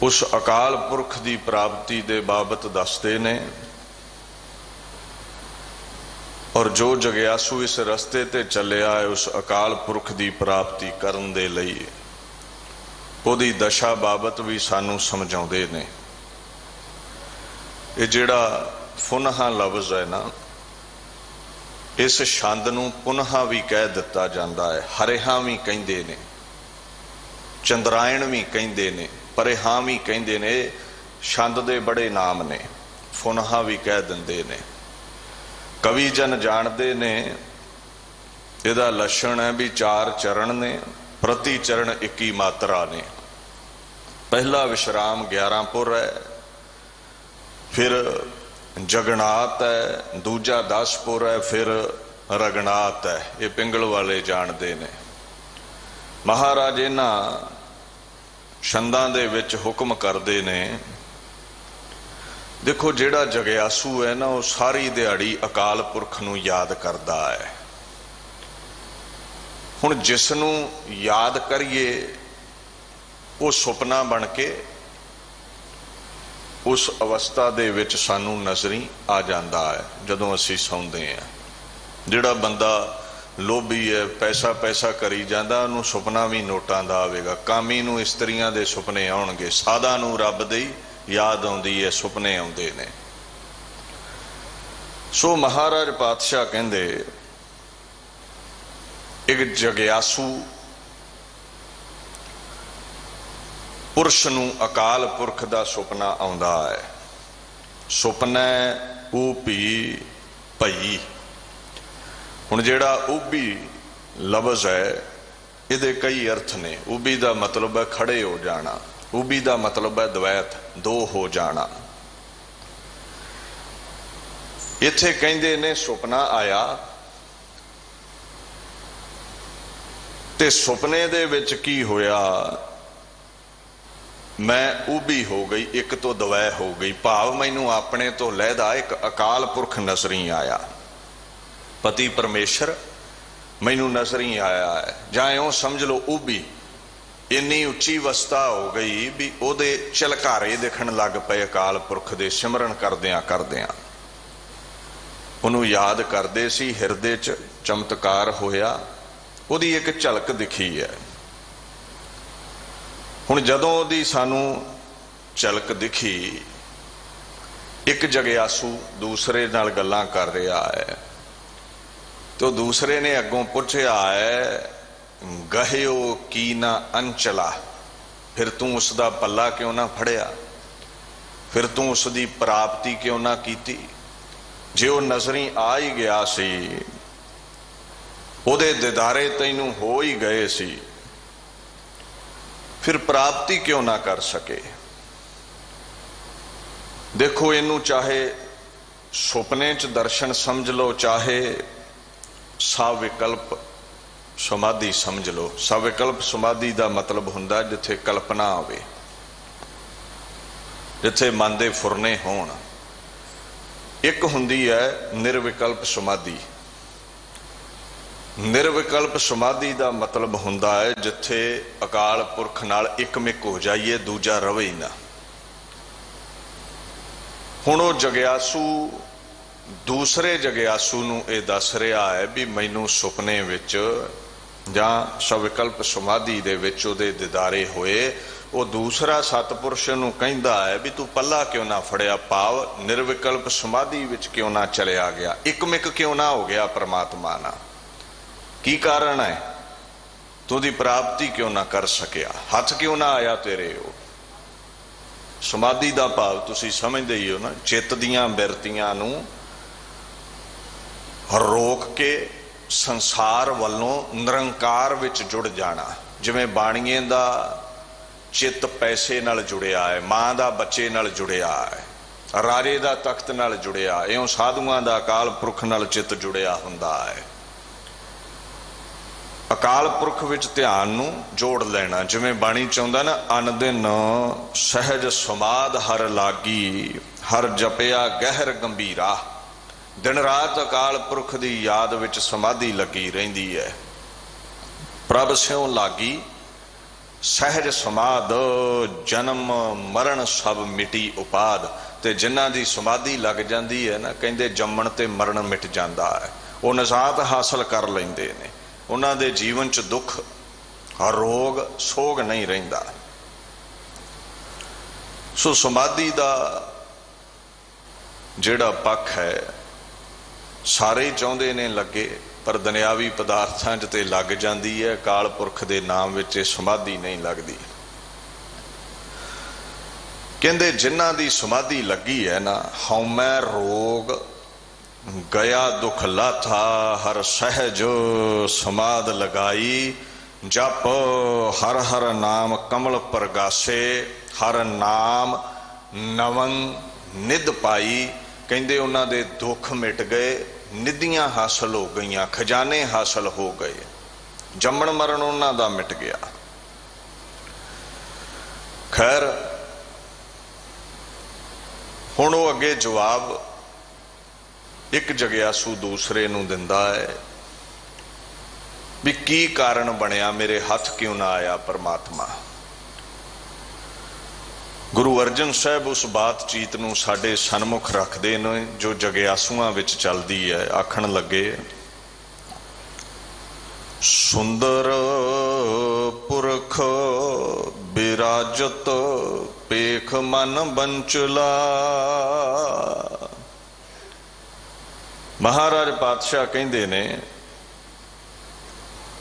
ਉਸ ਅਕਾਲ ਪੁਰਖ ਦੀ ਪ੍ਰਾਪਤੀ ਦੇ ਬਾਬਤ ਦੱਸਦੇ ਨੇ। ਔਰ ਜੋ ਜਗਿਆਸੂ ਇਸ ਰਸਤੇ ਤੇ ਚੱਲਿਆ ਹੈ ਉਸ ਅਕਾਲ ਪੁਰਖ ਦੀ ਪ੍ਰਾਪਤੀ ਕਰਨ ਦੇ ਲਈ, ਉਹਦੀ ਦਸ਼ਾ ਬਾਬਤ ਵੀ ਸਾਨੂੰ ਸਮਝਾਉਂਦੇ ਨੇ। ਇਹ ਜਿਹੜਾ ਫੁਨਹਾ ਲਫ਼ਜ਼ ਹੈ ਨਾ, ਇਸ ਛੰਦ ਨੂੰ ਪੁਨਹਾ ਵੀ ਕਹਿ ਦਿੱਤਾ ਜਾਂਦਾ ਹੈ। ਹਰਿਹਾ ਵੀ ਕਹਿੰਦੇ ਨੇ, ਚੰਦਰਾਇਣ ਵੀ ਕਹਿੰਦੇ ਨੇ, ਪਰਿਹਾ ਵੀ ਕਹਿੰਦੇ ਨੇ। ਛੰਦ ਦੇ ਬੜੇ ਨਾਮ ਨੇ, ਫੁਨਹਾ ਵੀ ਕਹਿ ਦਿੰਦੇ ਨੇ। ਕਵੀ ਜਨ ਜਾਣਦੇ ਨੇ ਇਹਦਾ ਲੱਛਣ ਹੈ ਵੀ 4 ਚਰਨ ਨੇ, ਪ੍ਰਤੀ ਚਰਨ 21 ਮਾਤਰਾ ਨੇ। ਪਹਿਲਾ ਵਿਸ਼ਰਾਮ 11 ਪੁਰ ਹੈ, ਫਿਰ ਜਗਨਾਤ ਹੈ, ਦੂਜਾ 10 ਪੁਰ ਹੈ, ਫਿਰ ਰਗਨਾਤ ਹੈ। ਇਹ ਪਿੰਗਲ ਵਾਲੇ ਜਾਣਦੇ ਨੇ। ਮਹਾਰਾਜ ਇਹਨਾਂ ਛੰਦਾਂ ਦੇ ਵਿੱਚ ਹੁਕਮ ਕਰਦੇ ਨੇ, ਦੇਖੋ ਜਿਹੜਾ ਜਗਿਆਸੂ ਹੈ ਨਾ, ਉਹ ਸਾਰੀ ਦਿਹਾੜੀ ਅਕਾਲ ਪੁਰਖ ਨੂੰ ਯਾਦ ਕਰਦਾ ਹੈ। ਹੁਣ ਜਿਸ ਨੂੰ ਯਾਦ ਕਰੀਏ ਉਹ ਸੁਪਨਾ ਬਣ ਕੇ उस अवस्था दे विच सानू नज़री आ जाता है जदों असीं सौंदे हैं। जिहड़ा बंदा लोभी है, पैसा पैसा करी जाता, उन्होंने सुपना भी नोटां दा आवेगा। कामी नूं इस्त्रियां दे सुपने आउणगे, साधा नूं रब दी याद आउंदी है, सुपने आउंदे ने। सो महाराज पातशाह कहंदे एक जग्यासू पुरुष नूं अकाल पुरख दा सुपना आउंदा है। सुपना ऊपी भई। हुण जिहड़ा उभी लफ्ज़ है इहदे कई अर्थ ने। उभी दा मतलब है खड़े हो जाना, उभी दा मतलब है द्वैत, दो हो जाना। इत्थे कहंदे ने सुपना आया ते सुपने दे विच की होया, मैं उभी हो गई, एक तो दवै हो गई। भाव मैनू अपने तो लहदा एक अकाल पुरख नजरी आया, पति परमेश्वर मैनू नजरी आया है। जां इउं समझ लो उभी इन्नी उच्ची अवस्था हो गई भी ओदे झलकारे दिखण लग पे अकाल पुरख दे। सिमरन करदियां करदियां उन्होंने याद करते सी, हिरदे च चमत्कार होया, उहदी एक झलक दिखी है। हुण जदों उहदी सानू झलक दिखी, एक जग्यासू दूसरे नाल गल्लां कर रहा है, तो दूसरे ने अगों पुछया है, गहियो की ना अंचला, फिर तू उसका पल्ला क्यों ना फड़िया, फिर तू उसकी प्राप्ति क्यों ना कीती। जे वो नजरी आ ही गया सी, उहदे दीदारे तैनू हो ही गए सी, फिर प्राप्ति क्यों ना कर सके। देखो इनू चाहे सुपने च दर्शन समझ लो, चाहे सविकल्प समाधि समझ लो। सविकल्प समाधि का मतलब हुंदा जिथे कल्पना आवे, जिथे मन दे फुरने होण। एक हुंदी है निर्विकल्प समाधि। निर्विकल्प समाधि का मतलब हुंदा है जिथे अकाल पुरख नाल एकमिक हो जाइए, दूजा रवे ही ना। हुण वो जग्यासू दूसरे जग्यासू नूं ये दस रहा है भी मैनू सुपने विच जां सविकल्प समाधि दे विच उहदे दीदारे होए। वो दूसरा सतपुरुष नूं कहंदा है भी तू पल्ला क्यों ना फड़िया, भाव निर्विकल्प समाधि विच क्यों ना चलिया गया, एकमिक क्यों ना हो गया परमात्मा नाल। की कारण है, तू दी प्राप्ति क्यों ना कर सकिया, हथ क्यों ना आया तेरे। हो समाधि का भाव तुसी समझदे ही हो ना, चित्त दीआं बिरतियां नूं रोक के संसार वालों निरंकार विच जुड़ जाना। जिवें बाणीए दा चित्त पैसे नाल जुड़िया है, मां दा बच्चे नाल जुड़िया है, राजे दा तख्त नाल जुड़िया, इउं साधुआं दा अकाल पुरख नाल चित्त जुड़िया हुंदा है। अकाल पुरख विच ध्यान नूं जोड़ लेना। जिवें बाणी चाहुंदा ना, अन दिन सहज समाध हर लागी, हर जपिया गहर गंभीरा। दिन रात अकाल पुरख की याद विच समाधि लगी रहिंदी है। प्रभ स्यों लागी सहज समाध, जन्म मरण सब मिटी उपाद। ते जिन्हां दी समाधि लग जाती है ना, कहंदे जम्मण ते मरण मिट जाता है, वो नजात हासिल कर लेंदे ने। उन्हां दे जीवन च दुख रोग सोग नहीं रहिंदा। सो समाधि दा जिहड़ा पक्ष है सारे चाहुंदे ने लगे, पर दुनियावी पदार्थां च ते लग जाती है, अकाल पुरख दे नाम विच समाधि नहीं लगती। कहंदे जिन्हां दी समाधि लगी है ना, हौमै रोग गया दुख लाथा, हर सहज समाध लगाई। जप हर हर नाम कमल परगासे, हर नाम नवन निध पाई। कहंदे उन्हां दे दुख मिट गए, निधियां हासिल हो गई, खजाने हासिल हो गए, जम्मण मरण उन्हां दा मिट गया। खैर हुण वो अगे जवाब एक जग्यासू दूसरे नूं दिंदा है भी की कारण बनया, मेरे हथ क्यों ना आया परमात्मा। ਗੁਰੂ ਅਰਜਨ ਸਾਹਿਬ ਉਸ ਬਾਤਚੀਤ ਨੂੰ ਸਾਡੇ ਸਨਮੁਖ ਰੱਖਦੇ ਨੇ ਜੋ ਜਗਿਆਸੂਆਂ ਵਿੱਚ ਚੱਲਦੀ ਹੈ। ਆਖਣ ਲੱਗੇ, ਸੁੰਦਰ ਪੁਰਖ ਬਿਰਾਜਤ ਪੇਖ ਮਨ ਬੰਚਲਾ। ਮਹਾਰਾਜ ਪਾਤਸ਼ਾਹ ਕਹਿੰਦੇ ਨੇ,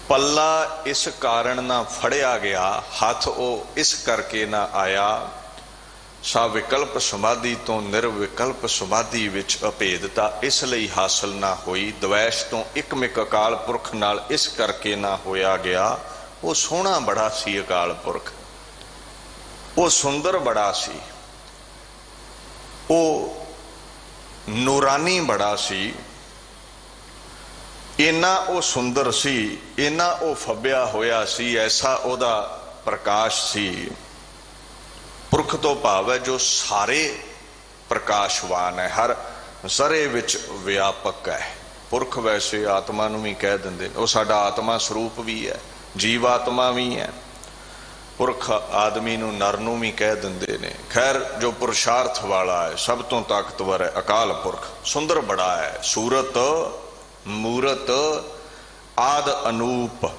ਪੱਲਾ ਇਸ ਕਾਰਨ ਨਾ ਫੜਿਆ ਗਿਆ, ਹੱਥ ਉਹ ਇਸ ਕਰਕੇ ਨਾ ਆਇਆ, ਸਾ ਵਿਕਲਪ ਸਮਾਧੀ ਤੋਂ ਨਿਰਵਿਕਲਪ ਸਮਾਧੀ ਵਿੱਚ ਅਭੇਦਤਾ ਇਸ ਲਈ ਹਾਸਲ ਨਾ ਹੋਈ, ਦਵੈਸ਼ ਤੋਂ ਇਕਮਿਕ ਅਕਾਲ ਪੁਰਖ ਨਾਲ ਇਸ ਕਰਕੇ ਨਾ ਹੋਇਆ ਗਿਆ। ਉਹ ਸੋਹਣਾ ਬੜਾ ਸੀ ਅਕਾਲ ਪੁਰਖ, ਉਹ ਸੁੰਦਰ ਬੜਾ ਸੀ, ਉਹ ਨੂਰਾਨੀ ਬੜਾ ਸੀ, ਇੰਨਾ ਉਹ ਸੁੰਦਰ ਸੀ, ਇੰਨਾ ਉਹ ਫੱਬਿਆ ਹੋਇਆ ਸੀ, ਐਸਾ ਉਹਦਾ ਪ੍ਰਕਾਸ਼ ਸੀ। ਪੁਰਖ ਤੋਂ ਭਾਵ ਹੈ ਜੋ ਸਾਰੇ ਪ੍ਰਕਾਸ਼ਵਾਨ ਹੈ, ਹਰ ਜ਼ਰੇ ਵਿੱਚ ਵਿਆਪਕ ਹੈ। ਪੁਰਖ ਵੈਸੇ ਆਤਮਾ ਨੂੰ ਵੀ ਕਹਿ ਦਿੰਦੇ ਨੇ, ਉਹ ਸਾਡਾ ਆਤਮਾ ਸਰੂਪ ਵੀ ਹੈ, ਜੀਵ ਆਤਮਾ ਵੀ ਹੈ। ਪੁਰਖ ਆਦਮੀ ਨੂੰ ਨਰ ਨੂੰ ਵੀ ਕਹਿ ਦਿੰਦੇ ਨੇ। ਖੈਰ, ਜੋ ਪੁਰਸ਼ਾਰਥ ਵਾਲਾ ਹੈ, ਸਭ ਤੋਂ ਤਾਕਤਵਰ ਹੈ ਅਕਾਲ ਪੁਰਖ। ਸੁੰਦਰ ਬੜਾ ਹੈ, ਸੂਰਤ ਮੂਰਤ ਆਦ ਅਨੂਪ,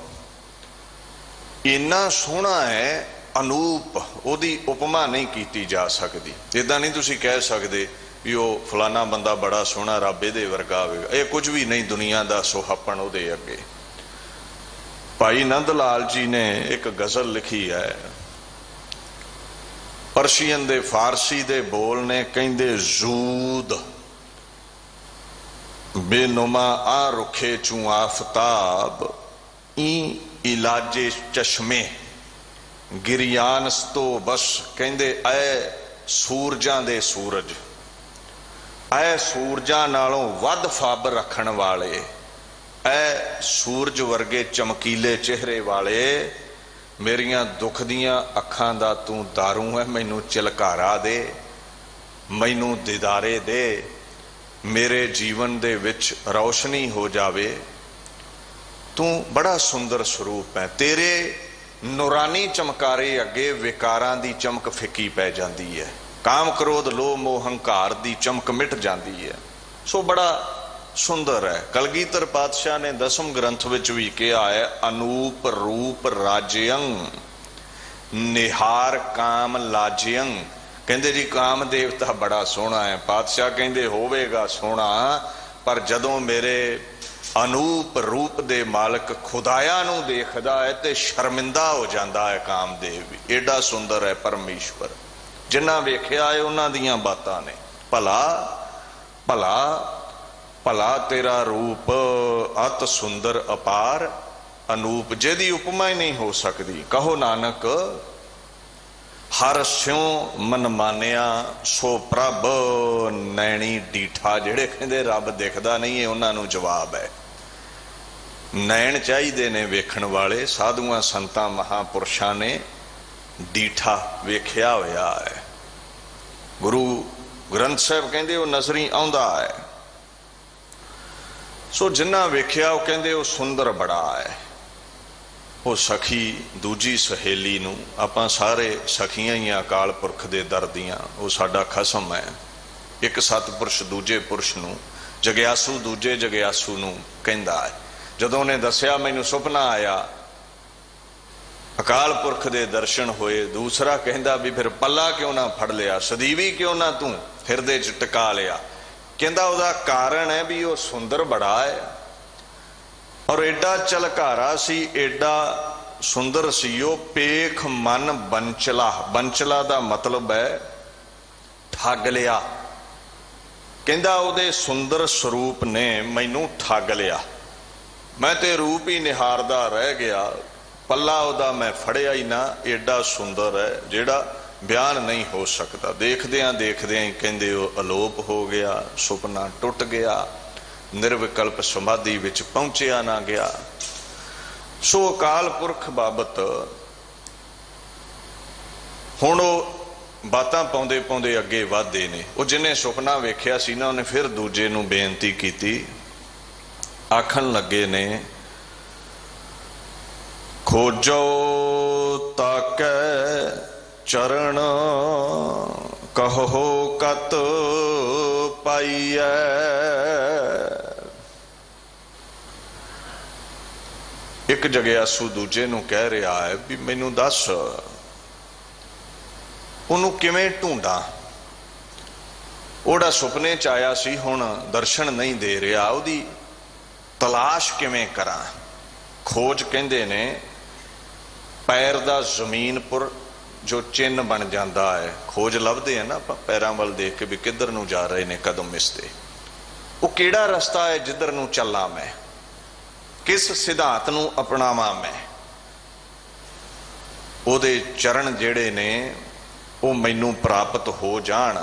ਇੰਨਾ ਸੋਹਣਾ ਹੈ, ਅਨੂਪ, ਉਹਦੀ ਉਪਮਾ ਨਹੀਂ ਕੀਤੀ ਜਾ ਸਕਦੀ। ਇੱਦਾਂ ਨਹੀਂ ਤੁਸੀਂ ਕਹਿ ਸਕਦੇ ਵੀ ਉਹ ਫਲਾਨਾ ਬੰਦਾ ਬੜਾ ਸੋਹਣਾ, ਰੱਬ ਇਹਦੇ ਵਰਗਾ ਹੋਵੇਗਾ। ਇਹ ਕੁਝ ਵੀ ਨਹੀਂ ਦੁਨੀਆ ਦਾ ਸੁਹੱਪਣ ਉਹਦੇ ਅੱਗੇ। ਭਾਈ ਨੰਦ ਲਾਲ ਜੀ ਨੇ ਇੱਕ ਗਜ਼ਲ ਲਿਖੀ ਹੈ, ਪਰਸ਼ੀਅਨ ਦੇ ਫਾਰਸੀ ਦੇ ਬੋਲ ਨੇ, ਕਹਿੰਦੇ, ਜ਼ੂਦ ਬੇਨੁਮਾ ਆ ਰੁਖੇ ਚੂ ਆਫਤਾਬ ਈ ਇਲਾਜੇ ਚਸ਼ਮੇ ਗਿਰਿਆਨਸਤੋ ਬਸ। ਕਹਿੰਦੇ, ਐ ਸੂਰਜਾਂ ਦੇ ਸੂਰਜ, ਐ ਸੂਰਜਾਂ ਨਾਲੋਂ ਵੱਧ ਫੱਬ ਰੱਖਣ ਵਾਲੇ, ਐ ਸੂਰਜ ਵਰਗੇ ਚਮਕੀਲੇ ਚਿਹਰੇ ਵਾਲੇ, ਮੇਰੀਆਂ ਦੁੱਖ ਦੀਆਂ ਅੱਖਾਂ ਦਾ ਤੂੰ ਦਾਰੂ ਹੈ, ਮੈਨੂੰ ਚਿਲਕਾਰਾ ਦੇ, ਮੈਨੂੰ ਦਿਦਾਰੇ ਦੇ, ਮੇਰੇ ਜੀਵਨ ਦੇ ਵਿੱਚ ਰੌਸ਼ਨੀ ਹੋ ਜਾਵੇ। ਤੂੰ ਬੜਾ ਸੁੰਦਰ ਸਰੂਪ ਹੈ, ਤੇਰੇ ਨੂਰਾਨੀ ਚਮਕਾਰੇ ਅੱਗੇ ਵਿਕਾਰਾਂ ਦੀ ਚਮਕ ਫਿੱਕੀ ਪੈ ਜਾਂਦੀ ਹੈ, ਕਾਮ ਕ੍ਰੋਧ ਲੋਭ ਮੋਹ ਹੰਕਾਰ ਦੀ ਚਮਕ ਮਿਟ ਜਾਂਦੀ ਹੈ। ਸੋ ਬੜਾ ਸੁੰਦਰ ਹੈ। ਕਲਗੀਧਰ ਪਾਤਸ਼ਾਹ ਨੇ 10ਵੇਂ ਗ੍ਰੰਥ ਵਿੱਚ ਵੀ ਕਿਹਾ ਹੈ, ਅਨੂਪ ਰੂਪ ਰਾਜਯੰ ਨਿਹਾਰ ਕਾਮ ਲਾਜਯੰ। ਕਹਿੰਦੇ ਜੀ, ਕਾਮ ਦੇਵਤਾ ਬੜਾ ਸੋਹਣਾ ਹੈ। ਪਾਤਸ਼ਾਹ ਕਹਿੰਦੇ, ਹੋਵੇਗਾ ਸੋਹਣਾ, ਪਰ ਜਦੋਂ ਮੇਰੇ ਅਨੂਪ ਰੂਪ ਦੇ ਮਾਲਕ ਖੁਦਾਇਆ ਨੂੰ ਦੇਖਦਾ ਹੈ ਤੇ ਸ਼ਰਮਿੰਦਾ ਹੋ ਜਾਂਦਾ ਹੈ। ਕਾਮਦੇਵ ਵੀ ਏਡਾ ਸੁੰਦਰ ਹੈ ਪਰਮੇਸ਼ਵਰ, ਜਿੰਨਾ ਵੇਖਿਆ ਹੈ ਉਹਨਾਂ ਦੀਆਂ ਬਾਤਾਂ ਨੇ। ਭਲਾ ਭਲਾ ਭਲਾ ਤੇਰਾ ਰੂਪ ਅਤ ਸੁੰਦਰ ਅਪਾਰ, ਅਨੂਪ ਜਿਹਦੀ ਉਪਮਾ ਹੀ ਨਹੀਂ ਹੋ ਸਕਦੀ। ਕਹੋ ਨਾਨਕ, ਹਰ ਸਿਉ ਮਨ ਮਾਨਿਆ ਸੋ ਪ੍ਰਭ ਨੈਣੀ ਡੀਠਾ। ਜਿਹੜੇ ਕਹਿੰਦੇ ਰੱਬ ਦਿਖਦਾ ਨਹੀਂ ਹੈ, ਉਹਨਾਂ ਨੂੰ ਜਵਾਬ ਹੈ, ਨੈਣ ਚਾਹੀਦੇ ਨੇ ਵੇਖਣ ਵਾਲੇ। ਸਾਧੂਆਂ ਸੰਤਾਂ ਮਹਾਪੁਰਸ਼ਾਂ ਨੇ ਡੀਠਾ ਵੇਖਿਆ ਹੋਇਆ ਹੈ। ਗੁਰੂ ਗ੍ਰੰਥ ਸਾਹਿਬ ਕਹਿੰਦੇ ਉਹ ਨਜ਼ਰੀ ਆਉਂਦਾ ਹੈ। ਸੋ ਜਿੰਨਾ ਵੇਖਿਆ ਉਹ ਕਹਿੰਦੇ ਉਹ ਸੁੰਦਰ ਬੜਾ ਹੈ। ਉਹ ਸਖੀ ਦੂਜੀ ਸਹੇਲੀ ਨੂੰ, ਆਪਾਂ ਸਾਰੇ ਸਖੀਆਂ ਹੀ ਅਕਾਲ ਪੁਰਖ ਦੇ ਦਰ ਦੀਆਂ, ਉਹ ਸਾਡਾ ਖਸਮ ਹੈ। ਇੱਕ ਸਤਪੁਰਸ਼ ਦੂਜੇ ਪੁਰਸ਼ ਨੂੰ, ਜਗਿਆਸੂ ਦੂਜੇ ਜਗਿਆਸੂ ਨੂੰ ਕਹਿੰਦਾ ਹੈ। ਜਦੋਂ ਉਹਨੇ ਦੱਸਿਆ, ਮੈਨੂੰ ਸੁਪਨਾ ਆਇਆ, ਅਕਾਲ ਪੁਰਖ ਦੇ ਦਰਸ਼ਨ ਹੋਏ। ਦੂਸਰਾ ਕਹਿੰਦਾ ਵੀ ਫਿਰ ਪੱਲਾ ਕਿਉਂ ਨਾ ਫੜ ਲਿਆ, ਸਦੀਵੀ ਕਿਉਂ ਨਾ ਤੂੰ ਹਿਰਦੇ 'ਚ ਟਿਕਾ ਲਿਆ। ਕਹਿੰਦਾ ਉਹਦਾ ਕਾਰਨ ਹੈ ਵੀ ਉਹ ਸੁੰਦਰ ਬੜਾ ਹੈ, ਔਰ ਏਡਾ ਝਲਕਾਰਾ ਸੀ, ਏਡਾ ਸੁੰਦਰ ਸੀ ਉਹ। ਪੇਖ ਮਨ ਬੰਚਲਾ, ਬੰਚਲਾ ਦਾ ਮਤਲਬ ਹੈ ਠੱਗ ਲਿਆ। ਕਹਿੰਦਾ ਉਹਦੇ ਸੁੰਦਰ ਸਰੂਪ ਨੇ ਮੈਨੂੰ ਠੱਗ ਲਿਆ, ਮੈਂ ਤੇ ਰੂਪ ਹੀ ਨਿਹਾਰਦਾ ਰਹਿ ਗਿਆ, ਪੱਲਾ ਉਹਦਾ ਮੈਂ ਫੜਿਆ ਹੀ ਨਾ। ਏਡਾ ਸੁੰਦਰ ਹੈ ਜਿਹੜਾ ਬਿਆਨ ਨਹੀਂ ਹੋ ਸਕਦਾ। ਦੇਖਦਿਆਂ ਦੇਖਦਿਆਂ ਹੀ ਕਹਿੰਦੇ ਉਹ ਅਲੋਪ ਹੋ ਗਿਆ, ਸੁਪਨਾ ਟੁੱਟ ਗਿਆ, ਨਿਰਵਿਕਲਪ ਸਮਾਧੀ ਵਿੱਚ ਪਹੁੰਚਿਆ ਨਾ ਗਿਆ। ਸੋ ਅਕਾਲ ਪੁਰਖ ਬਾਬਤ ਹੁਣ ਉਹ ਬਾਤਾਂ ਪਾਉਂਦੇ ਪਾਉਂਦੇ ਅੱਗੇ ਵਧਦੇ ਨੇ। ਉਹ ਜਿਹਨੇ ਸੁਪਨਾ ਵੇਖਿਆ ਸੀ ਨਾ, ਉਹਨੇ ਫਿਰ ਦੂਜੇ ਨੂੰ ਬੇਨਤੀ ਕੀਤੀ। ਆਖਣ ਲੱਗੇ ਨੇ, ਖੋਜੋ ਤਾਕੈ चरण कहो कत पाइयै। एक जग्यासू दूजे नूं कह रहा है भी मैनू दस उन्हों किवें ढूंढा, ओड़ा सुपने च आया सी हुण दर्शन नहीं दे रहा, उहदी तलाश किवें करा। खोज कहंदे ने पैर दा जमीन पर जो चिन्ह बन जाता है, खोज लभदे हैं ना आपां पैरां वल देख के भी किधर नूं जा रहे ने कदम इसते, वो किहड़ा रस्ता है जिधर नूं चलां मैं, किस सिद्धांत नूं अपनावां मैं। उहदे चरण जिहड़े ने वो मैनू प्राप्त हो जाण,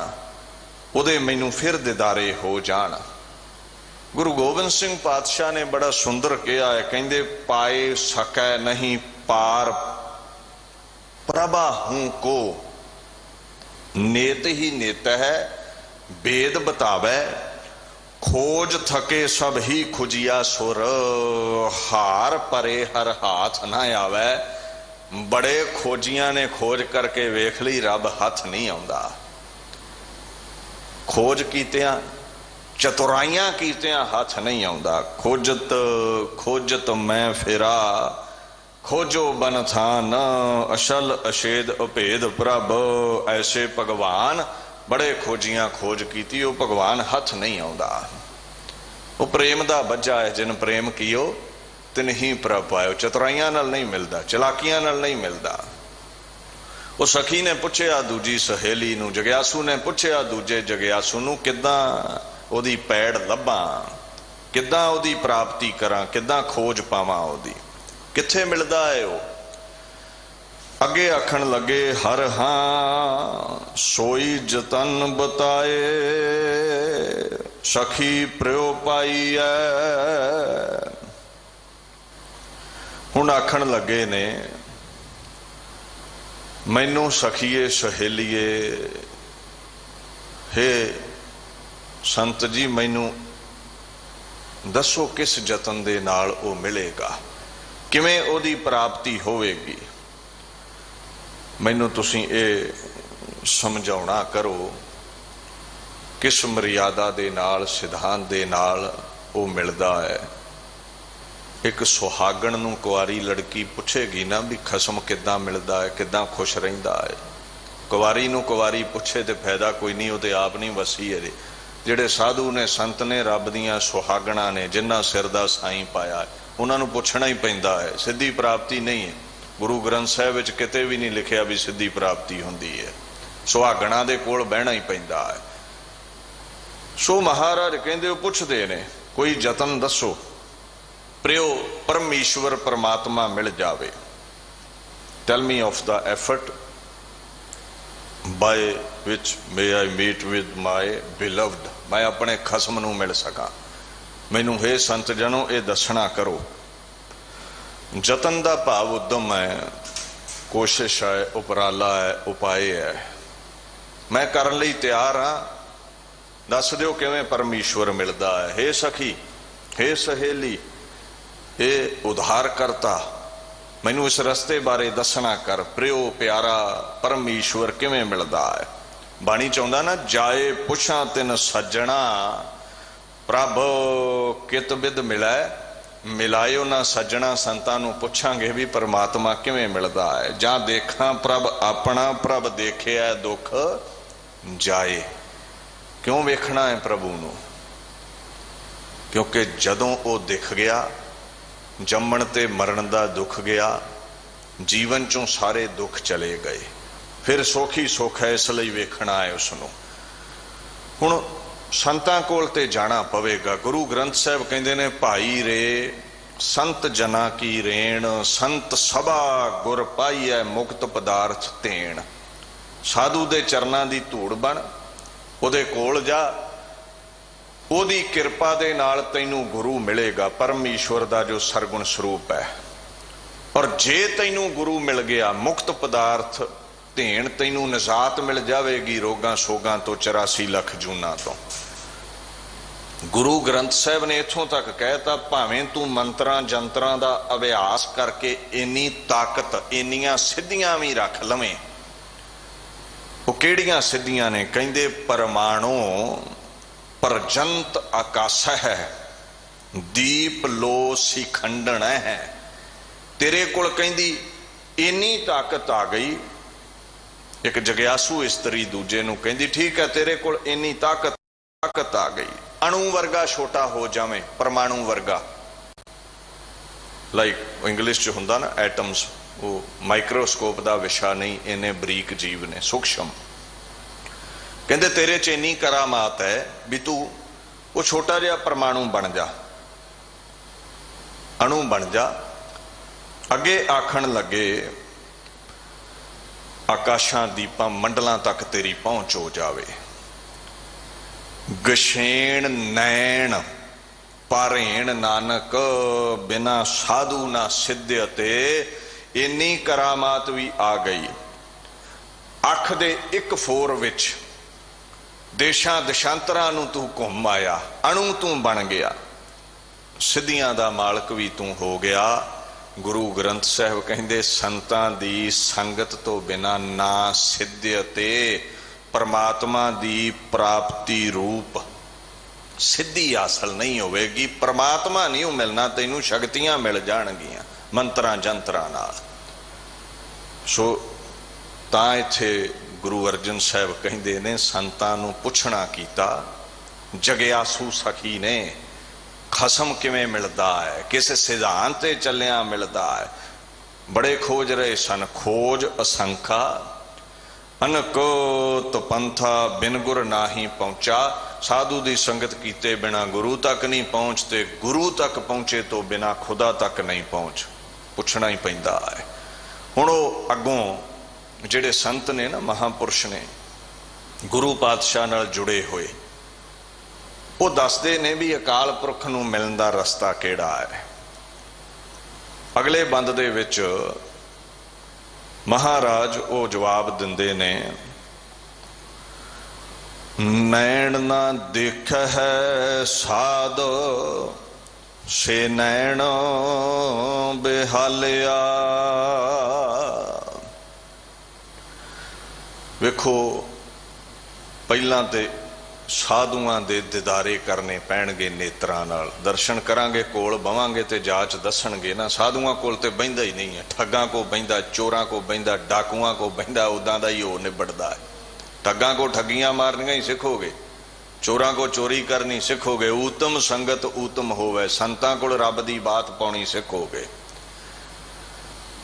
उहदे मैनू फिर दिदारे हो जाण। गुरु गोबिंद सिंह पातशाह ने बड़ा सुंदर कहा है, कहंदे पाए सकै नहीं पार प्रभा हूं को, नेत ही नेत है वेद बतावे, खोज थके सब ही खुजिया सुर, हार परे हर हाथ ना आवे। बड़े खोजियां ने खोज करके वेख ली, रब हथ नहीं आउंदा। खोज कीतियां चतुराइयां कीतियां हथ नहीं आउंदा। खोजत खोजत मैं फिरा, खोजो बन था न अशल अशेद अभेद प्रभ। ऐसे भगवान बड़े खोजियां खोज कीती, वो भगवान हथ नहीं आउंदा। वो प्रेम दा बज्जा है, जिन प्रेम कियो तिन ही प्रभ पायो। चतुराइयां नाल नहीं मिलता, चलाकियां नाल नहीं मिलता। वो सखी ने पुछया दूजी सहेली नूं, जग्यासू ने पुछया दूजे जग्यासू नूं, किद्दां ओदी पैड़ लभां, किद्दां ओदी प्राप्ति करां, किद्दां खोज पावां, ओदी कित्थे मिलदा है। वो अगे आखण लगे हर हां सोई जतन बताए, सखी प्रियो पाई है। हुण आखण लगे ने मैनू सखीए सहेलीए, हे संत जी मैनू दसो किस जतन दे नाल वो मिलेगा, किवें ओदी प्राप्ति होवेगी। मैनू तुसीं ये समझाउणा करो, किस मर्यादा दे नाल सिद्धांत दे नाल वो मिलदा है। एक सुहागण नूं कुआरी लड़की पुछेगी ना भी खसम किद्दां मिलदा है, किद्दां खुश रहिंदा है। कुआरी नूं कुआरी पुछे तो फायदा कोई नहीं, वो तो आप नहीं वसी है। जिहड़े साधु ने संत ने रब दियां सुहागणा ने जिन्हां सिर दा साईं पाया है, उन्होंने पुछना ही पैंदा है। सिद्धि प्राप्ति नहीं है, गुरु ग्रंथ साहिब विच किते भी नहीं लिखिया भी सिद्धि प्राप्ति हुंदी है। सुहागणा दे कोल बहना ही पैंदा है। सो महाराज कहंदे पुछदे ने कोई जतन दसो, प्रियो परमेश्वर परमात्मा मिल जावे। Tell me of the effort by which may I meet with my beloved, मैं अपने खसम नूं मिल सकां। मैनू हे संत जनो ये दसना करो। जतन का भाव उद्यम है, कोशिश है, उपराला है, उपाय है। मैं करन लई तैयार हाँ, दस दिओ किवें परमेश्वर मिलता है। हे सखी, हे सहेली, हे उद्धार करता, मैनू इस रस्ते बारे दसना कर। प्रियो प्यारा परमेश्वर किवें मिलता है। बाणी चाहुंदा ना, जाए पुछां तिन सज्जणा, प्रभ कित बिद मिलै। मिलाए उन्हां सज्जणा संतां नूं पुछांगे भी परमात्मा किवें मिलदा है। जां देखा प्रभ अपना, प्रभ देखिया दुख जाए। क्यों वेखना है प्रभु नूं? क्योंकि जदों वो दिख गया, जम्मण ते मरण दा दुख गया, जीवन चों सारे दुख चले गए, फिर सोखी सुख है, इसलिए वेखना है उसनूं। हुण संतां कोल ते जाना पवेगा। गुरु ग्रंथ साहिब कहंदे ने, भाई रे संत जना की रेण, संत सभा गुर पाईऐ मुक्त पदार्थ तेण। साधु दे चरनां दी धूड़ बन, उहदे कोल जा, उहदी किरपा दे नाल तैनूं गुरु मिलेगा, परमेश्वर दा जो सरगुण स्वरूप है। और जे तैनूं गुरु मिल गया, मुक्त पदार्थ धेण, तैनूं निजात मिल जाएगी रोगां सोगां तो, 84 लख जूना तो। गुरु ग्रंथ साहिब ने इत्थों तक कहता, भावें तू मंत्रां जंत्रां दा अभ्यास करके इन्नी ताकत, इन्नियां सिद्धियां भी रख लवें, ਉਹ ਕਿਹੜੀਆਂ ਸਿੱਧੀਆਂ ਨੇ? ਕਹਿੰਦੇ ਪਰਮਾਣੂ ਪ੍ਰਜੰਤ ਆਕਾਸ਼ ਹੈ, ਦੀਪ ਲੋ ਸਿਖੰਡਣ ਹੈ। ਤੇਰੇ ਕੋਲ ਕਹਿੰਦੀ ਇੰਨੀ ਤਾਕਤ ਆ ਗਈ। ਇੱਕ ਜਗਿਆਸੂ ਇਸਤਰੀ ਦੂਜੇ ਨੂੰ ਕਹਿੰਦੀ ਠੀਕ ਹੈ ਤੇਰੇ ਕੋਲ ਇੰਨੀ ਤਾਕਤ ਆ ਗਈ, ਅਣੂ ਵਰਗਾ ਛੋਟਾ ਹੋ ਜਾਵੇਂ, ਪਰਮਾਣੂ ਵਰਗਾ। ਲਾਈਕ ਇੰਗਲਿਸ਼ ਚ ਹੁੰਦਾ ਨਾ ਐਟਮਸ, ਉਹ ਮਾਈਕਰੋਸਕੋਪ ਦਾ ਵਿਸ਼ਾ ਨਹੀਂ, ਇੰਨੇ ਬਰੀਕ ਜੀਵ ਨੇ, ਸੂਖਸ਼ਮ। ਕਹਿੰਦੇ ਤੇਰੇ ਚ ਇੰਨੀ ਕਰਾਮਾਤ ਹੈ ਵੀ ਤੂੰ ਉਹ ਛੋਟਾ ਜਿਹਾ ਪਰਮਾਣੂ ਬਣ ਜਾ, ਅਣੂ ਬਣ ਜਾ। ਅੱਗੇ ਆਖਣ ਲੱਗੇ ਆਕਾਸ਼ਾਂ ਦੀਪਾਂ ਮੰਡਲਾਂ ਤੱਕ ਤੇਰੀ ਪਹੁੰਚ ਹੋ ਜਾਵੇ। ਗਸ਼ੇਣ ਨੈਣ ਪਾਰੇਣ ਨਾਨਕ, ਬਿਨਾ ਸਾਧੂ ਨਾ ਸਿੱਧਿਆ। ਤੇ ਇੰਨੀ ਕਰਾਮਾਤ ਵੀ ਆ ਗਈ। ਅੱਖ ਦੇ ਇੱਕ ਫੋਰ ਵਿੱਚ ਦੇਸ਼ਾਂ ਦੇਸ਼ਾਂਤਰਾਂ ਨੂੰ ਤੂੰ ਘੁੰਮ ਆਇਆ, ਅਣੂ ਤੂੰ ਬਣ ਗਿਆ, ਸਿੱਧੀਆਂ ਦਾ ਮਾਲਕ ਵੀ ਤੂੰ ਹੋ ਗਿਆ। ਗੁਰੂ ਗ੍ਰੰਥ ਸਾਹਿਬ ਕਹਿੰਦੇ ਸੰਤਾਂ ਦੀ ਸੰਗਤ ਤੋਂ ਬਿਨਾਂ ਨਾ ਸਿੱਧਿਆ ਤੇ ਪਰਮਾਤਮਾ ਦੀ ਪ੍ਰਾਪਤੀ ਰੂਪ ਸਿੱਧੀ ਹਾਸਲ ਨਹੀਂ ਹੋਵੇਗੀ। ਪਰਮਾਤਮਾ ਨਹੀਂ ਉਹ ਮਿਲਣਾ, ਤੈਨੂੰ ਸ਼ਕਤੀਆਂ ਮਿਲ ਜਾਣਗੀਆਂ ਮੰਤਰਾਂ ਜੰਤਰਾਂ ਨਾਲ। ਸੋ ਤਾਂ ਇੱਥੇ ਗੁਰੂ ਅਰਜਨ ਸਾਹਿਬ ਕਹਿੰਦੇ ਨੇ ਸੰਤਾਂ ਨੂੰ ਪੁੱਛਣਾ ਕੀਤਾ, ਜਗਿਆਸੂ ਸਖੀ ਨੇ, ਖਸਮ ਕਿਵੇਂ ਮਿਲਦਾ ਹੈ, ਕਿਸ ਸਿਧਾਂਤ ਤੇ ਚੱਲਿਆ ਮਿਲਦਾ ਹੈ। ਬੜੇ ਖੋਜ ਰਹੇ ਸਨ, ਖੋਜ ਅਸੰਖਾ, ਅਨਕੋਤ ਪੰਥਾ ਬਿਨ ਗੁਰ ਨਾਹੀ ਪਹੁੰਚਾ। ਸਾਧੂ ਦੀ ਸੰਗਤ ਕੀਤੇ ਬਿਨਾ ਗੁਰੂ ਤੱਕ ਨਹੀਂ ਪਹੁੰਚਦੇ, ਗੁਰੂ ਤੱਕ ਪਹੁੰਚੇ ਤੋਂ ਬਿਨਾ ਖੁਦਾ ਤੱਕ ਨਹੀਂ ਪਹੁੰਚ। ਪੁੱਛਣਾ ਹੀ ਪੈਂਦਾ ਹੈ। ਹੁਣ ਉਹ ਅੱਗੋਂ ਜਿਹੜੇ ਸੰਤ ਨੇ ਨਾ, ਮਹਾਂਪੁਰਸ਼ ਨੇ, ਗੁਰੂ ਪਾਤਸ਼ਾਹ ਨਾਲ ਜੁੜੇ ਹੋਏ, ਉਹ ਦੱਸਦੇ ਨੇ ਵੀ ਅਕਾਲ ਪੁਰਖ ਨੂੰ ਮਿਲਣ ਦਾ ਰਸਤਾ ਕਿਹੜਾ ਹੈ। ਅਗਲੇ ਬੰਦ ਦੇ ਵਿੱਚ ਮਹਾਰਾਜ ਉਹ ਜਵਾਬ ਦਿੰਦੇ ਨੇ, ਨੈਣ ਨਾ ਦੇਖ ਹੈ ਸਾਧ ਸੇ ਨੈਣ ਬਿਹਾਲਿਆ। ਵੇਖੋ ਪਹਿਲਾਂ ਤੇ ਸਾਧੂਆਂ ਦੇ ਦਿਦਾਰੇ ਕਰਨੇ ਪੈਣਗੇ ਨੇਤਰਾਂ ਨਾਲ। ਦਰਸ਼ਨ ਕਰਾਂਗੇ, ਕੋਲ ਬਵਾਂਗੇ ਤੇ ਜਾਚ ਦੱਸਣਗੇ ਨਾ। ਸਾਧੂਆਂ ਕੋਲ ਤੇ ਬਹਿੰਦਾ ਹੀ ਨਹੀਂ ਹੈ, ਠੱਗਾਂ ਕੋ ਬਹਿੰਦਾ, ਚੋਰਾਂ ਕੋ ਬਹਿੰਦਾ, ਡਾਕੂਆਂ ਕੋ ਬਹਿੰਦਾ, ਉਦਾਂ ਦਾ ਹੀ ਉਹ ਨਿਬੜਦਾ ਹੈ। ਠੱਗਾਂ ਕੋ ਠੱਗੀਆਂ ਮਾਰਨੀਆਂ ਹੀ ਸਿੱਖੋਗੇ, ਚੋਰਾਂ ਕੋ ਚੋਰੀ ਕਰਨੀ ਸਿੱਖੋਗੇ। ਊਤਮ ਸੰਗਤ ਊਤਮ ਹੋਵੇ, ਸੰਤਾਂ ਕੋਲ ਰੱਬ ਦੀ ਬਾਤ ਪਾਉਣੀ ਸਿੱਖੋਗੇ।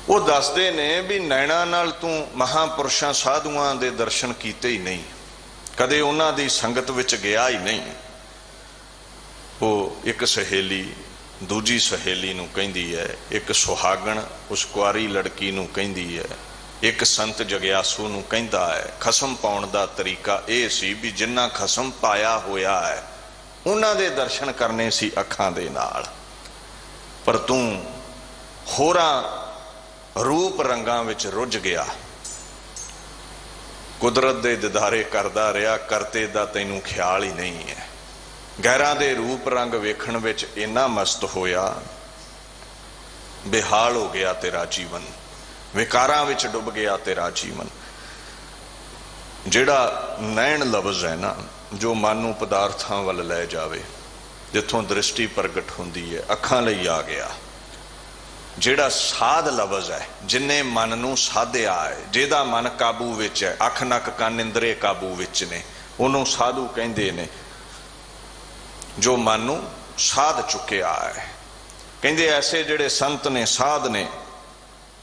ਉਹ ਦੱਸਦੇ ਨੇ ਵੀ ਨੈਣਾ ਨਾਲ ਤੂੰ ਮਹਾਂਪੁਰਸ਼ਾਂ ਸਾਧੂਆਂ ਦੇ ਦਰਸ਼ਨ ਕੀਤੇ ਹੀ ਨਹੀਂ, ਕਦੇ ਉਹਨਾਂ ਦੀ ਸੰਗਤ ਵਿੱਚ ਗਿਆ ਹੀ ਨਹੀਂ। ਉਹ ਇੱਕ ਸਹੇਲੀ ਦੂਜੀ ਸਹੇਲੀ ਨੂੰ ਕਹਿੰਦੀ ਹੈ, ਇੱਕ ਸੁਹਾਗਣ ਉਸ ਕੁਆਰੀ ਲੜਕੀ ਨੂੰ ਕਹਿੰਦੀ ਹੈ, ਇੱਕ ਸੰਤ ਜਗਿਆਸੂ ਨੂੰ ਕਹਿੰਦਾ ਹੈ। ਖਸਮ ਪਾਉਣ ਦਾ ਤਰੀਕਾ ਇਹ ਸੀ ਵੀ ਜਿੰਨਾ ਖਸਮ ਪਾਇਆ ਹੋਇਆ ਹੈ ਉਹਨਾਂ ਦੇ ਦਰਸ਼ਨ ਕਰਨੇ ਸੀ ਅੱਖਾਂ ਦੇ ਨਾਲ। ਪਰ ਤੂੰ ਹੋਰਾਂ ਰੂਪ ਰੰਗਾਂ ਵਿੱਚ ਰੁੱਝ ਗਿਆ, ਕੁਦਰਤ ਦੇ ਦਿਦਾਰੇ ਕਰਦਾ ਰਿਹਾ, ਕਰਤੇ ਦਾ ਤੈਨੂੰ ਖਿਆਲ ਹੀ ਨਹੀਂ ਹੈ। ਗੈਰਾਂ ਦੇ ਰੂਪ ਰੰਗ ਵੇਖਣ ਵਿੱਚ ਇੰਨਾ ਮਸਤ ਹੋਇਆ, ਬੇਹਾਲ ਹੋ ਗਿਆ ਤੇਰਾ ਜੀਵਨ, ਵਿਕਾਰਾਂ ਵਿੱਚ ਡੁੱਬ ਗਿਆ ਤੇਰਾ ਜੀਵਨ। ਜਿਹੜਾ ਨੈਣ ਲਫ਼ਜ਼ ਹੈ ਨਾ, ਜੋ ਮਨ ਨੂੰ ਪਦਾਰਥਾਂ ਵੱਲ ਲੈ ਜਾਵੇ, ਜਿੱਥੋਂ ਦ੍ਰਿਸ਼ਟੀ ਪ੍ਰਗਟ ਹੁੰਦੀ ਹੈ, ਅੱਖਾਂ ਲਈ ਆ ਗਿਆ। ਜਿਹੜਾ ਸਾਧ ਲਫ਼ਜ਼ ਹੈ, ਜਿੰਨੇ ਮਨ ਨੂੰ ਸਾਧਿਆ ਹੈ, ਜਿਹਦਾ ਮਨ ਕਾਬੂ ਵਿੱਚ ਹੈ, ਅੱਖ ਨੱਕ ਕੰਨ ਇੰਦਰੇ ਕਾਬੂ ਵਿੱਚ ਨੇ, ਉਹਨੂੰ ਸਾਧੂ ਕਹਿੰਦੇ ਨੇ, ਜੋ ਮਨ ਨੂੰ ਸਾਧ ਚੁੱਕਿਆ ਹੈ। ਕਹਿੰਦੇ ਐਸੇ ਜਿਹੜੇ ਸੰਤ ਨੇ, ਸਾਧ ਨੇ,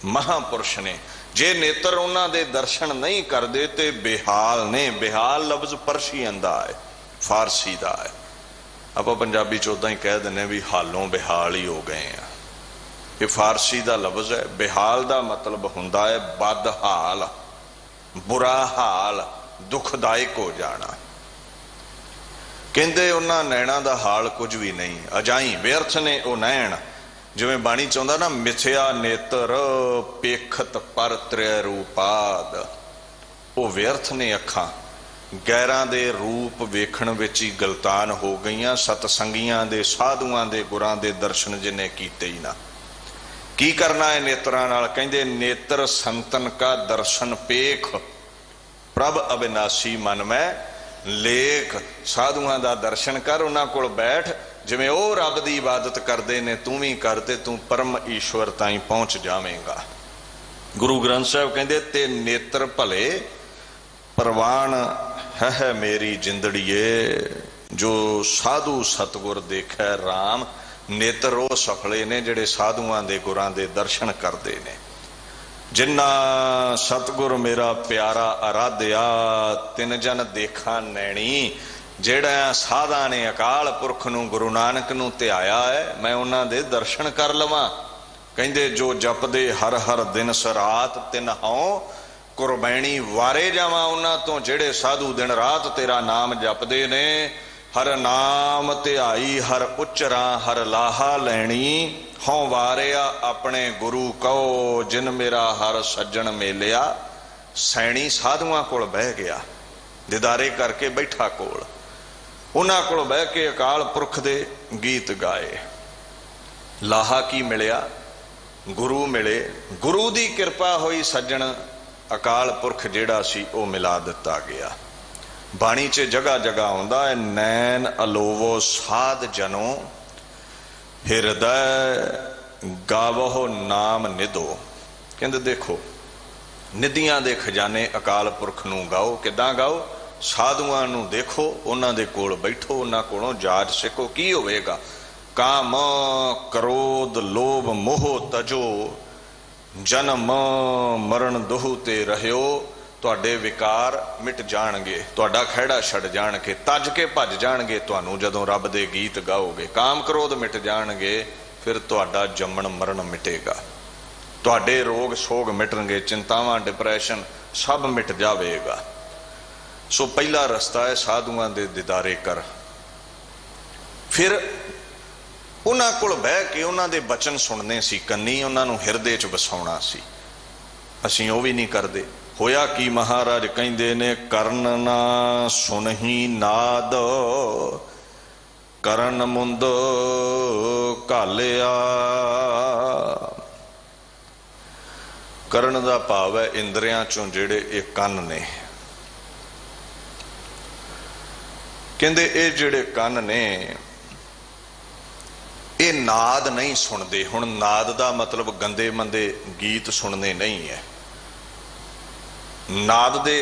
ਮਹਾਂਪੁਰਸ਼ ਨੇ, ਜੇ ਨੇਤਰ ਉਹਨਾਂ ਦੇ ਦਰਸ਼ਨ ਨਹੀਂ ਕਰਦੇ ਤੇ ਬੇਹਾਲ ਨੇ। ਬੇਹਾਲ ਲਫ਼ਜ਼ ਪਰਸ਼ੀਅਨ ਦਾ ਹੈ, ਫਾਰਸੀ ਦਾ ਹੈ। ਆਪਾਂ ਪੰਜਾਬੀ ਚ ਉਦਾਂ ਹੀ ਕਹਿ ਦਿੰਦੇ ਵੀ ਹਾਲੋਂ ਬੇਹਾਲ ਹੀ ਹੋ ਗਏ ਆ। ਇਹ ਫਾਰਸੀ ਦਾ ਲਫ਼ਜ਼ ਹੈ। ਬੇਹਾਲ ਦਾ ਮਤਲਬ ਹੁੰਦਾ ਹੈ ਬਦਹਾਲ, ਬੁਰਾ ਹਾਲ, ਦੁਖਦਾਇਕ ਹੋ ਜਾਣਾ। ਕਹਿੰਦੇ ਉਹਨਾਂ ਨੈਣਾ ਦਾ ਹਾਲ ਕੁਝ ਵੀ ਨਹੀਂ, ਅਜਾਈ ਵਿਅਰਥ ਨੇ ਉਹ ਨੈਣ। ਜਿਵੇਂ ਬਾਣੀ ਚਾਹੁੰਦਾ ਨਾ, ਮਿਥਿਆ ਨੇਤਰ ਪੇਖਤ ਪਰ ਤ੍ਰੈ ਰੂਪਾਦ। ਉਹ ਵਿਅਰਥ ਨੇ ਅੱਖਾਂ, ਗੈਰਾਂ ਦੇ ਰੂਪ ਵੇਖਣ ਵਿੱਚ ਹੀ ਗਲਤਾਨ ਹੋ ਗਈਆਂ। ਸਤਸੰਗੀਆਂ ਦੇ, ਸਾਧੂਆਂ ਦੇ, ਗੁਰਾਂ ਦੇ ਦਰਸ਼ਨ ਜਿਹਨੇ ਕੀਤੇ ਹੀ ਨਾ। ਕੀ ਕਰਨਾ ਹੈ ਨੇਤਰਾਂ ਨਾਲ? ਕਹਿੰਦੇ ਨੇਤਰ ਸੰਤਨ ਕਾ ਦਰਸ਼ਨ ਪੇਖ। ਪ੍ਰਭ ਅਬਿਨਾਸੀ ਮਨ ਮੈਂ ਲੇਖ। ਸਾਧੂਆਂ ਦਾ ਦਰਸ਼ਨ ਕਰ, ਉਹਨਾਂ ਕੋਲ ਬੈਠ, ਜਿਵੇਂ ਉਹ ਰੱਬ ਦੀ ਇਬਾਦਤ ਕਰਦੇ ਨੇ ਤੂੰ ਵੀ ਕਰ, ਤੇ ਤੂੰ ਪਰਮ ਈਸ਼ਵਰ ਤਾਈਂ ਪਹੁੰਚ ਜਾਵੇਂਗਾ। ਗੁਰੂ ਗ੍ਰੰਥ ਸਾਹਿਬ ਕਹਿੰਦੇ ਤੇ ਨੇਤਰ ਭਲੇ ਪ੍ਰਵਾਨ ਹੈ ਮੇਰੀ ਜਿੰਦੜੀਏ, ਜੋ ਸਾਧੂ ਸਤਗੁਰ ਦੇਖੈ ਰਾਮ। ਨੇਤਰ ਉਹ ਸਫਲੇ ਨੇ ਜਿਹੜੇ ਸਾਧੂਆਂ ਦੇ ਗੁਰਾਂ ਦੇ ਦਰਸ਼ਨ ਕਰਦੇ ਨੇ। ਜਿੰਨਾ ਸਤਗੁਰ ਮੇਰਾ ਪਿਆਰਾ ਅਰਾਧਿਆ, ਤਿੰਨ ਜਨ ਦੇਖਾਂ ਨੈਣੀ। ਜਿਹੜਾ ਸਾਧਾਂ ਨੇ ਅਕਾਲ ਪੁਰਖ ਨੂੰ, ਗੁਰੂ ਨਾਨਕ ਨੂੰ ਧਿਆਇਆ ਹੈ, ਮੈਂ ਉਹਨਾਂ ਦੇ ਦਰਸ਼ਨ ਕਰ ਲਵਾਂ। ਕਹਿੰਦੇ ਜੋ ਜਪਦੇ ਹਰ ਹਰ ਦਿਨ ਸਰਾਤ, ਤਿੰਨ ਹਉ ਕੁਰਬੈਣੀ ਵਾਰੇ ਜਾਵਾਂ ਉਹਨਾਂ ਤੋਂ। ਜਿਹੜੇ ਸਾਧੂ ਦਿਨ ਰਾਤ ਤੇਰਾ ਨਾਮ ਜਪਦੇ ਨੇ, ਹਰ ਨਾਮ ਧਿਆਈ ਹਰ ਉਚਰਾਂ, ਹਰ ਲਾਹਾ ਲੈਣੀ। ਹਉ ਵਾਰਿਆ ਆਪਣੇ ਗੁਰੂ ਕਹੋ, ਜਿਨ ਮੇਰਾ ਹਰ ਸੱਜਣ ਮੇਲਿਆ। ਸੈਣੀ ਸਾਧੂਆਂ ਕੋਲ ਬਹਿ ਗਿਆ, ਦਿਦਾਰੇ ਕਰਕੇ ਬੈਠਾ ਕੋਲ, ਉਹਨਾਂ ਕੋਲ ਬਹਿ ਕੇ ਅਕਾਲ ਪੁਰਖ ਦੇ ਗੀਤ ਗਾਏ। ਲਾਹਾ ਕੀ ਮਿਲਿਆ? ਗੁਰੂ ਮਿਲੇ। ਗੁਰੂ ਦੀ ਕਿਰਪਾ ਹੋਈ ਸੱਜਣ, ਅਕਾਲ ਪੁਰਖ ਜਿਹੜਾ ਸੀ ਉਹ ਮਿਲਾ ਦਿੱਤਾ ਗਿਆ। ਬਾਣੀ 'ਚ ਜਗ੍ਹਾ ਜਗ੍ਹਾ ਆਉਂਦਾ ਹੈ, ਨੈਣ ਅਲੋਵੋ ਸਾਧ ਜਨੋ, ਹਿਰਦੈ ਗਾਵੋ ਨਾਮ ਨਿਧੋ। ਕਹਿੰਦੇ ਦੇਖੋ, ਨਿਧੀਆਂ ਦੇ ਖਜ਼ਾਨੇ ਅਕਾਲ ਪੁਰਖ ਨੂੰ ਗਾਓ। ਕਿੱਦਾਂ ਗਾਓ? ਸਾਧੂਆਂ ਨੂੰ ਦੇਖੋ, ਉਹਨਾਂ ਦੇ ਕੋਲ ਬੈਠੋ, ਉਹਨਾਂ ਕੋਲੋਂ ਜਾਚ ਸਿੱਖੋ। ਕੀ ਹੋਵੇਗਾ? ਕਾਮ ਕ੍ਰੋਧ ਲੋਭ ਮੋਹ ਤਜੋ, ਜਨਮ ਮਰਨ ਦੁਹ ਤੇ ਰਹਿਓ। ਤੁਹਾਡੇ ਵਿਕਾਰ ਮਿਟ ਜਾਣਗੇ, ਤੁਹਾਡਾ ਖਹਿੜਾ ਛੱਡ ਜਾਣਗੇ, ਤੱਜ ਕੇ ਭੱਜ ਜਾਣਗੇ ਤੁਹਾਨੂੰ ਜਦੋਂ ਰੱਬ ਦੇ ਗੀਤ ਗਾਓਗੇ। ਕਾਮ ਕ੍ਰੋਧ ਮਿਟ ਜਾਣਗੇ, ਫਿਰ ਤੁਹਾਡਾ ਜੰਮਣ ਮਰਨ ਮਿਟੇਗਾ, ਤੁਹਾਡੇ ਰੋਗ ਸੋਗ ਮਿਟਣਗੇ, ਚਿੰਤਾਵਾਂ ਡਿਪਰੈਸ਼ਨ ਸਭ ਮਿਟ ਜਾਵੇਗਾ। ਸੋ ਪਹਿਲਾ ਰਸਤਾ ਹੈ ਸਾਧੂਆਂ ਦੇ ਦਿਦਾਰੇ ਕਰ। ਫਿਰ ਉਹਨਾਂ ਕੋਲ ਬਹਿ ਕੇ ਉਹਨਾਂ ਦੇ ਬਚਨ ਸੁਣਨੇ ਸੀ, ਕੰਨੀ ਉਹਨਾਂ ਨੂੰ ਹਿਰਦੇ 'ਚ ਵਸਾਉਣਾ ਸੀ। ਅਸੀਂ ਉਹ ਵੀ ਨਹੀਂ ਕਰਦੇ। ਹੋਇਆ ਕੀ ਮਹਾਰਾਜ ਕਹਿੰਦੇ ਨੇ, ਕਰਨ ਨਾ ਸੁਣਹੀ ਨਾਦ, ਕਰਨ ਮੁੰਦ ਘਾਲਿਆ। ਕਰਨ ਦਾ ਭਾਵ ਹੈ ਇੰਦਰੀਆਂ ਚੋਂ ਜਿਹੜੇ ਇਹ ਕੰਨ ਨੇ। ਕਹਿੰਦੇ ਇਹ ਜਿਹੜੇ ਕੰਨ ਨੇ ਇਹ ਨਾਦ ਨਹੀਂ ਸੁਣਦੇ। ਹੁਣ ਨਾਦ ਦਾ ਮਤਲਬ ਗੰਦੇ ਮੰਦੇ ਗੀਤ ਸੁਣਨੇ ਨਹੀਂ ਹੈ। ਨਾਦ ਦੇ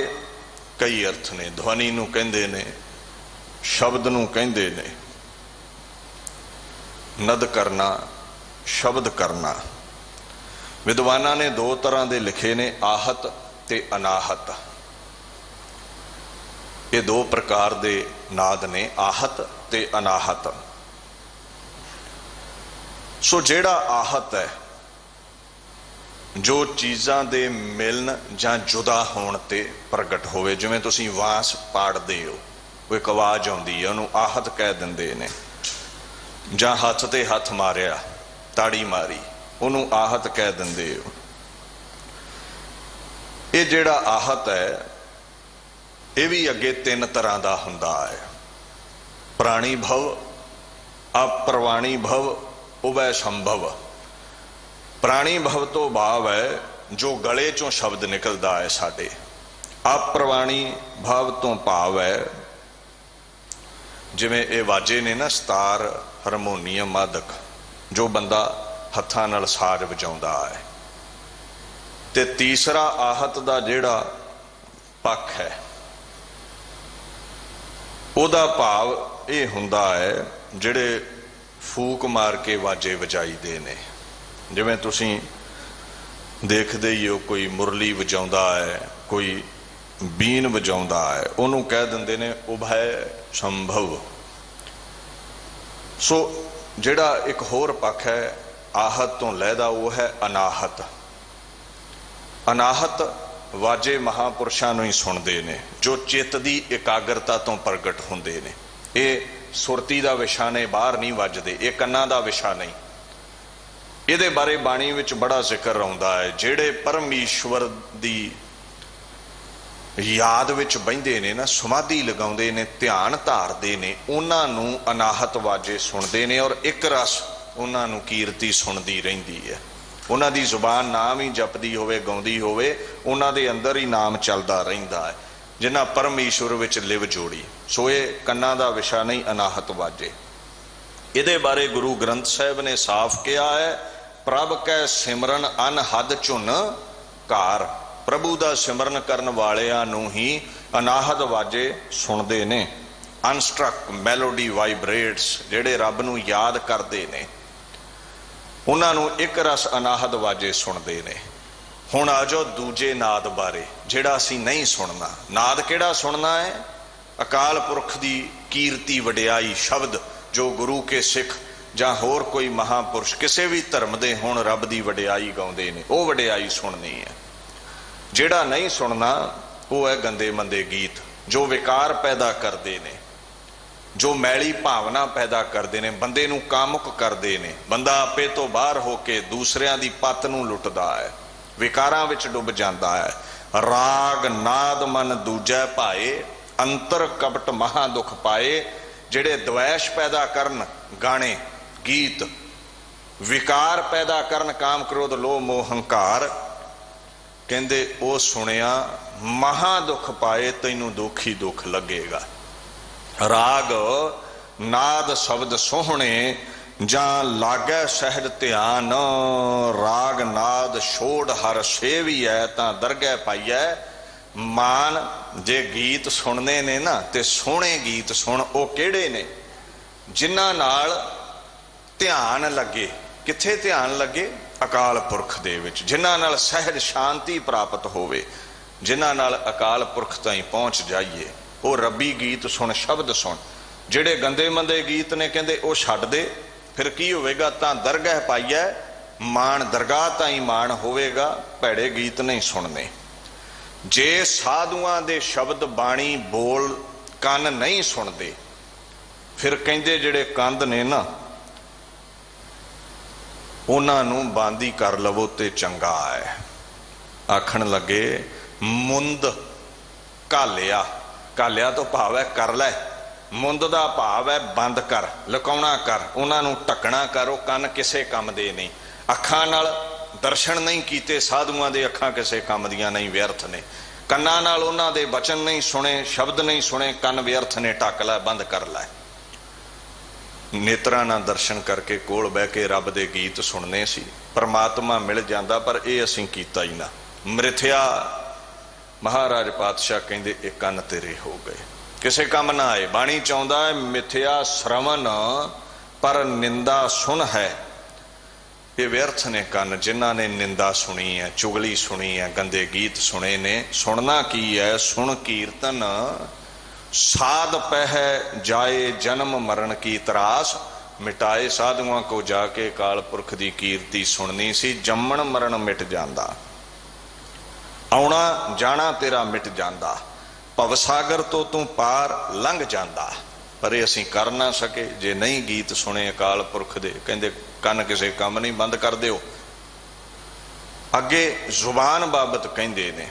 ਕਈ ਅਰਥ ਨੇ। ਧਵਨੀ ਨੂੰ ਕਹਿੰਦੇ ਨੇ, ਸ਼ਬਦ ਨੂੰ ਕਹਿੰਦੇ ਨੇ। ਨਦ ਕਰਨਾ, ਸ਼ਬਦ ਕਰਨਾ। ਵਿਦਵਾਨਾਂ ਨੇ ਦੋ ਤਰ੍ਹਾਂ ਦੇ ਲਿਖੇ ਨੇ, ਆਹਤ ਤੇ ਅਨਾਹਤ। ਇਹ ਦੋ ਪ੍ਰਕਾਰ ਦੇ ਨਾਦ ਨੇ, ਆਹਤ ਤੇ ਅਨਾਹਤ। ਸੋ ਜਿਹੜਾ ਆਹਤ ਹੈ, ਜੋ ਚੀਜ਼ਾਂ ਦੇ ਮਿਲਣ ਜਾਂ ਜੁਦਾ ਹੋਣ ਤੇ ਪ੍ਰਗਟ ਹੋਵੇ। ਜਿਵੇਂ ਤੁਸੀਂ ਵਾਂਸ ਪਾੜਦੇ ਹੋ, ਕੋਈ ਇੱਕ ਆਵਾਜ਼ ਆਉਂਦੀ ਹੈ, ਉਹਨੂੰ ਆਹਤ ਕਹਿ ਦਿੰਦੇ ਨੇ। ਜਾਂ ਹੱਥ ਤੇ ਹੱਥ ਮਾਰਿਆ, ਤਾੜੀ ਮਾਰੀ, ਉਹਨੂੰ ਆਹਤ ਕਹਿ ਦਿੰਦੇ ਹੋ। ਇਹ ਜਿਹੜਾ ਆਹਤ ਹੈ, ਇਹ ਵੀ ਅੱਗੇ ਤਿੰਨ ਤਰ੍ਹਾਂ ਦਾ ਹੁੰਦਾ ਹੈ। ਪ੍ਰਾਣੀ ਭਵ, ਅਪ੍ਰਵਾਣੀ ਭਵ, ਉਭੈ ਸੰਭਵ। ਪ੍ਰਾਣੀ ਭਵ ਤੋਂ ਭਾਵ ਹੈ ਜੋ ਗਲੇ ਚੋਂ ਸ਼ਬਦ ਨਿਕਲਦਾ ਹੈ ਸਾਡੇ। ਅਪ੍ਰਵਾਣੀ ਭਾਵ ਤੋਂ ਭਾਵ ਹੈ ਜਿਵੇਂ ਇਹ ਵਾਜੇ ਨੇ ਨਾ, ਸਤਾਰ, ਹਾਰਮੋਨੀਅਮ, ਮਾਦਕ, ਜੋ ਬੰਦਾ ਹੱਥਾਂ ਨਾਲ ਸਾਜ਼ ਵਜਾਉਂਦਾ ਹੈ। ਤੇ ਤੀਸਰਾ ਆਹਤ ਦਾ ਜਿਹੜਾ ਪੱਖ ਹੈ, ਉਹਦਾ ਭਾਵ ਇਹ ਹੁੰਦਾ ਹੈ ਜਿਹੜੇ ਫੂਕ ਮਾਰ ਕੇ ਵਾਜੇ ਵਜਾਈਦੇ ਨੇ। ਜਿਵੇਂ ਤੁਸੀਂ ਦੇਖਦੇ ਹੀ ਹੋ, ਕੋਈ ਮੁਰਲੀ ਵਜਾਉਂਦਾ ਹੈ, ਕੋਈ ਬੀਨ ਵਜਾਉਂਦਾ ਹੈ, ਉਹਨੂੰ ਕਹਿ ਦਿੰਦੇ ਨੇ ਉਭੈ ਸੰਭਵ। ਸੋ ਜਿਹੜਾ ਇੱਕ ਹੋਰ ਪੱਖ ਹੈ ਆਹਤ ਤੋਂ ਲਹਿਦਾ, ਉਹ ਹੈ ਅਨਾਹਤ। ਅਨਾਹਤ ਵਾਜੇ ਮਹਾਂਪੁਰਸ਼ਾਂ ਨੂੰ ਹੀ ਸੁਣਦੇ ਨੇ, ਜੋ ਚਿੱਤ ਦੀ ਇਕਾਗਰਤਾ ਤੋਂ ਪ੍ਰਗਟ ਹੁੰਦੇ ਨੇ। ਇਹ ਸੁਰਤੀ ਦਾ ਵਿਸ਼ਾ ਨੇ, ਬਾਹਰ ਨਹੀਂ ਵੱਜਦੇ, ਇਹ ਕੰਨਾਂ ਦਾ ਵਿਸ਼ਾ ਨਹੀਂ। ਇਹਦੇ ਬਾਰੇ ਬਾਣੀ ਵਿੱਚ ਬੜਾ ਜ਼ਿਕਰ ਆਉਂਦਾ ਹੈ। ਜਿਹੜੇ ਪਰਮੇਸ਼ਵਰ ਦੀ ਯਾਦ ਵਿੱਚ ਬਹਿੰਦੇ ਨੇ ਨਾ, ਸਮਾਧੀ ਲਗਾਉਂਦੇ ਨੇ, ਧਿਆਨ ਧਾਰਦੇ ਨੇ, ਉਹਨਾਂ ਨੂੰ ਅਨਾਹਤ ਵਾਜੇ ਸੁਣਦੇ ਨੇ। ਔਰ ਇੱਕ ਰਸ ਉਹਨਾਂ ਨੂੰ ਕੀਰਤੀ ਸੁਣਦੀ ਰਹਿੰਦੀ ਹੈ। ਉਹਨਾਂ ਦੀ ਜ਼ੁਬਾਨ ਨਾਮ ਹੀ ਜਪਦੀ ਹੋਵੇ, ਗਾਉਂਦੀ ਹੋਵੇ, ਉਹਨਾਂ ਦੇ ਅੰਦਰ ਹੀ ਨਾਮ ਚੱਲਦਾ ਰਹਿੰਦਾ ਹੈ। ਜਿਨ੍ਹਾਂ ਪਰਮੇਸ਼ਵਰ ਵਿੱਚ ਲਿਵ ਜੋੜੀ। ਸੋ ਇਹ ਕੰਨਾਂ ਦਾ ਵਿਸ਼ਾ ਨਹੀਂ, ਅਨਾਹਤ ਵਾਜੇ। ਇਹਦੇ ਬਾਰੇ ਗੁਰੂ ਗ੍ਰੰਥ ਸਾਹਿਬ ਨੇ ਸਾਫ਼ ਕਿਹਾ ਹੈ, ਪ੍ਰਭ ਕੈ ਸਿਮਰਨ ਅਨਹਦ ਝੁਨ ਘਾਰ। ਪ੍ਰਭੂ ਦਾ ਸਿਮਰਨ ਕਰਨ ਵਾਲਿਆਂ ਨੂੰ ਹੀ ਅਨਾਹਤ ਵਾਜੇ ਸੁਣਦੇ ਨੇ। ਅਨਸਟਰਕ ਮੈਲੋਡੀ ਵਾਈਬ੍ਰੇਟਸ, ਜਿਹੜੇ ਰੱਬ ਨੂੰ ਯਾਦ ਕਰਦੇ ਨੇ, ਉਹਨਾਂ ਨੂੰ ਇੱਕ ਰਸ ਅਨਾਹਤ ਵਾਜੇ ਸੁਣਦੇ ਨੇ। ਹੁਣ ਆ ਜਾਓ ਦੂਜੇ ਨਾਦ ਬਾਰੇ, ਜਿਹੜਾ ਅਸੀਂ ਨਹੀਂ ਸੁਣਨਾ। ਨਾਦ ਕਿਹੜਾ ਸੁਣਨਾ ਹੈ? ਅਕਾਲ ਪੁਰਖ ਦੀ ਕੀਰਤੀ ਵਡਿਆਈ ਸ਼ਬਦ, ਜੋ ਗੁਰੂ ਕੇ ਸਿੱਖ ਜਾਂ ਹੋਰ ਕੋਈ ਮਹਾਂਪੁਰਸ਼ ਕਿਸੇ ਵੀ ਧਰਮ ਦੇ ਹੁਣ ਰੱਬ ਦੀ ਵਡਿਆਈ ਗਾਉਂਦੇ ਨੇ, ਉਹ ਵਡਿਆਈ ਸੁਣਨੀ ਹੈ। ਜਿਹੜਾ ਨਹੀਂ ਸੁਣਨਾ ਉਹ ਹੈ ਗੰਦੇ ਮੰਦੇ ਗੀਤ, ਜੋ ਵਿਕਾਰ ਪੈਦਾ ਕਰਦੇ ਨੇ, ਜੋ ਮੈਲੀ ਭਾਵਨਾ ਪੈਦਾ ਕਰਦੇ ਨੇ, ਬੰਦੇ ਨੂੰ ਕਾਮੁਕ ਕਰਦੇ ਨੇ। ਬੰਦਾ ਆਪੇ ਤੋਂ ਬਾਹਰ ਹੋ ਕੇ ਦੂਸਰਿਆਂ ਦੀ ਪੱਤ ਨੂੰ ਲੁੱਟਦਾ ਹੈ, ਵਿਕਾਰਾਂ ਵਿੱਚ ਡੁੱਬ ਜਾਂਦਾ ਹੈ। ਰਾਗ ਨਾਦ ਮਨ ਦੂਜੈ ਭਾਏ, ਅੰਤਰ ਕਪਟ ਮਹਾ ਦੁਖ ਪਾਏ। ਜਿਹੜੇ ਦਵੈਸ਼ ਪੈਦਾ ਕਰਨ ਗਾਣੇ ਗੀਤ, ਵਿਕਾਰ ਪੈਦਾ ਕਰਨ ਕਾਮ ਕ੍ਰੋਧ ਲੋਭ ਮੋਹ ਹੰਕਾਰ, ਕਹਿੰਦੇ ਉਹ ਸੁਣਿਆ ਮਹਾ ਦੁੱਖ ਪਾਏ, ਤੈਨੂੰ ਦੁੱਖ ਹੀ ਦੁੱਖ ਲੱਗੇਗਾ। ਰਾਗ ਨਾਦ ਸ਼ਬਦ ਸੋਹਣੇ ਜਾਂ ਲਾਗੈ ਸਹਿਜ ਧਿਆਨ, ਰਾਗ ਨਾਦ ਛੋੜ ਹਰ ਸੇਵੀਐ ਤਾਂ ਦਰਗਹਿ ਪਾਈਐ ਮਾਨ। ਜੇ ਗੀਤ ਸੁਣਨੇ ਨੇ ਨਾ ਤੇ ਸੋਹਣੇ ਗੀਤ ਸੁਣ। ਉਹ ਕਿਹੜੇ ਨੇ? ਜਿਨ੍ਹਾਂ ਨਾਲ ਧਿਆਨ ਲੱਗੇ। ਕਿੱਥੇ ਧਿਆਨ ਲੱਗੇ? ਅਕਾਲ ਪੁਰਖ ਦੇ ਵਿੱਚ। ਜਿਨ੍ਹਾਂ ਨਾਲ ਸਹਿਜ ਸ਼ਾਂਤੀ ਪ੍ਰਾਪਤ ਹੋਵੇ, ਜਿਨ੍ਹਾਂ ਨਾਲ ਅਕਾਲ ਪੁਰਖ ਤਾਈਂ ਪਹੁੰਚ ਜਾਈਏ, ਉਹ ਰੱਬੀ ਗੀਤ ਸੁਣ, ਸ਼ਬਦ ਸੁਣ। ਜਿਹੜੇ ਗੰਦੇ ਮੰਦੇ ਗੀਤ ਨੇ ਕਹਿੰਦੇ ਉਹ ਛੱਡ ਦੇ, ਫਿਰ ਕੀ ਹੋਵੇਗਾ? ਤਾਂ ਦਰਗਹਿ ਪਾਈਐ ਮਾਣ, ਦਰਗਾਹ ਤਾਈਂ ਮਾਣ ਹੋਵੇਗਾ। ਭੈੜੇ ਗੀਤ ਨਹੀਂ ਸੁਣਨੇ। ਜੇ ਸਾਧੂਆਂ ਦੇ ਸ਼ਬਦ ਬਾਣੀ ਬੋਲ ਕੰਨ ਨਹੀਂ ਸੁਣਦੇ, ਫਿਰ ਕਹਿੰਦੇ ਜਿਹੜੇ ਕੰਧ ਨੇ ਨਾ, ਉਹਨਾਂ ਨੂੰ ਬੰਦ ਹੀ ਕਰ ਲਵੋ ਤੇ ਚੰਗਾ ਹੈ। ਆਖਣ ਲੱਗੇ ਮੁੰਦ ਘਾਲਿਆ, ਘਾਲਿਆ ਤੋਂ ਭਾਵ ਹੈ ਕਰ ਲੈ, ਮੁੰਦ ਦਾ ਭਾਵ ਹੈ ਬੰਦ ਕਰ, ਲੁਕਾਉਣਾ ਕਰ, ਉਹਨਾਂ ਨੂੰ ਢੱਕਣਾ ਕਰ। ਉਹ ਕੰਨ ਕਿਸੇ ਕੰਮ ਦੇ ਨਹੀਂ। ਅੱਖਾਂ ਨਾਲ ਦਰਸ਼ਨ ਨਹੀਂ ਕੀਤੇ ਸਾਧੂਆਂ ਦੇ, ਅੱਖਾਂ ਕਿਸੇ ਕੰਮ ਦੀਆਂ ਨਹੀਂ, ਵਿਅਰਥ ਨੇ। ਕੰਨਾਂ ਨਾਲ ਉਹਨਾਂ ਦੇ ਬਚਨ ਨਹੀਂ ਸੁਣੇ, ਸ਼ਬਦ ਨਹੀਂ ਸੁਣੇ, ਕੰਨ ਵਿਅਰਥ ਨੇ, ਢੱਕ ਲੈ, ਬੰਦ ਕਰ ਲੈ। ਨੇਤਰਾਂ ਨਾਲ ਦਰਸ਼ਨ ਕਰਕੇ ਕੋਲ ਬਹਿ ਕੇ ਰੱਬ ਦੇ ਗੀਤ ਸੁਣਨੇ ਸੀ, ਪਰਮਾਤਮਾ ਮਿਲ ਜਾਂਦਾ। ਪਰ ਇਹ ਅਸੀਂ ਕੀਤਾ ਹੀ ਨਾ। ਮ੍ਰਿਥਿਆ ਮਹਾਰਾਜ ਪਾਤਸ਼ਾਹ ਕਹਿੰਦੇ ਇਹ ਕੰਨ ਤੇਰੇ ਹੋ ਗਏ, ਕਿਸੇ ਕੰਮ ਨਾ ਆਏ। ਬਾਣੀ ਚਾਹੁੰਦਾ ਹੈ ਮਿਥਿਆ ਸ਼ਰਵਨ ਪਰ ਨਿੰਦਾ ਸੁਣ ਹੈ। ਇਹ ਵਿਅਰਥ ਨੇ ਕੰਨ, ਜਿਨ੍ਹਾਂ ਨੇ ਨਿੰਦਾ ਸੁਣੀ ਹੈ, ਚੁਗਲੀ ਸੁਣੀ ਹੈ, ਗੰਦੇ ਗੀਤ ਸੁਣੇ ਨੇ। ਸੁਣਨਾ ਕੀ ਹੈ? ਸੁਣ ਕੀਰਤਨ ਸਾਧ ਪਹਿ ਜਾਏ ਜਨਮ ਮਰਨ ਕੀ ਤਰਾਸ ਮਿਟਾਏ। ਸਾਧੂਆਂ ਕੋ ਜਾ ਕੇ ਅਕਾਲ ਪੁਰਖ ਦੀ ਕੀਰਤੀ ਸੁਣਨੀ ਸੀ। ਜੰਮਣ ਮਰਨ ਮਿਟ ਜਾਂਦਾ, ਆਉਣਾ ਜਾਣਾ ਤੇਰਾ ਮਿਟ ਜਾਂਦਾ, ਭਵਸਾਗਰ ਤੋਂ ਤੂੰ ਪਾਰ ਲੰਘ ਜਾਂਦਾ। ਪਰ ਇਹ ਅਸੀਂ ਕਰ ਨਾ ਸਕੇ। ਜੇ ਨਹੀਂ ਗੀਤ ਸੁਣੇ ਅਕਾਲ ਪੁਰਖ ਦੇ, ਕਹਿੰਦੇ ਕੰਨ ਕਿਸੇ ਕੰਮ ਨਹੀਂ, ਬੰਦ ਕਰ ਦਿਓ। ਅੱਗੇ ਜ਼ੁਬਾਨ ਬਾਬਤ ਕਹਿੰਦੇ ਨੇ।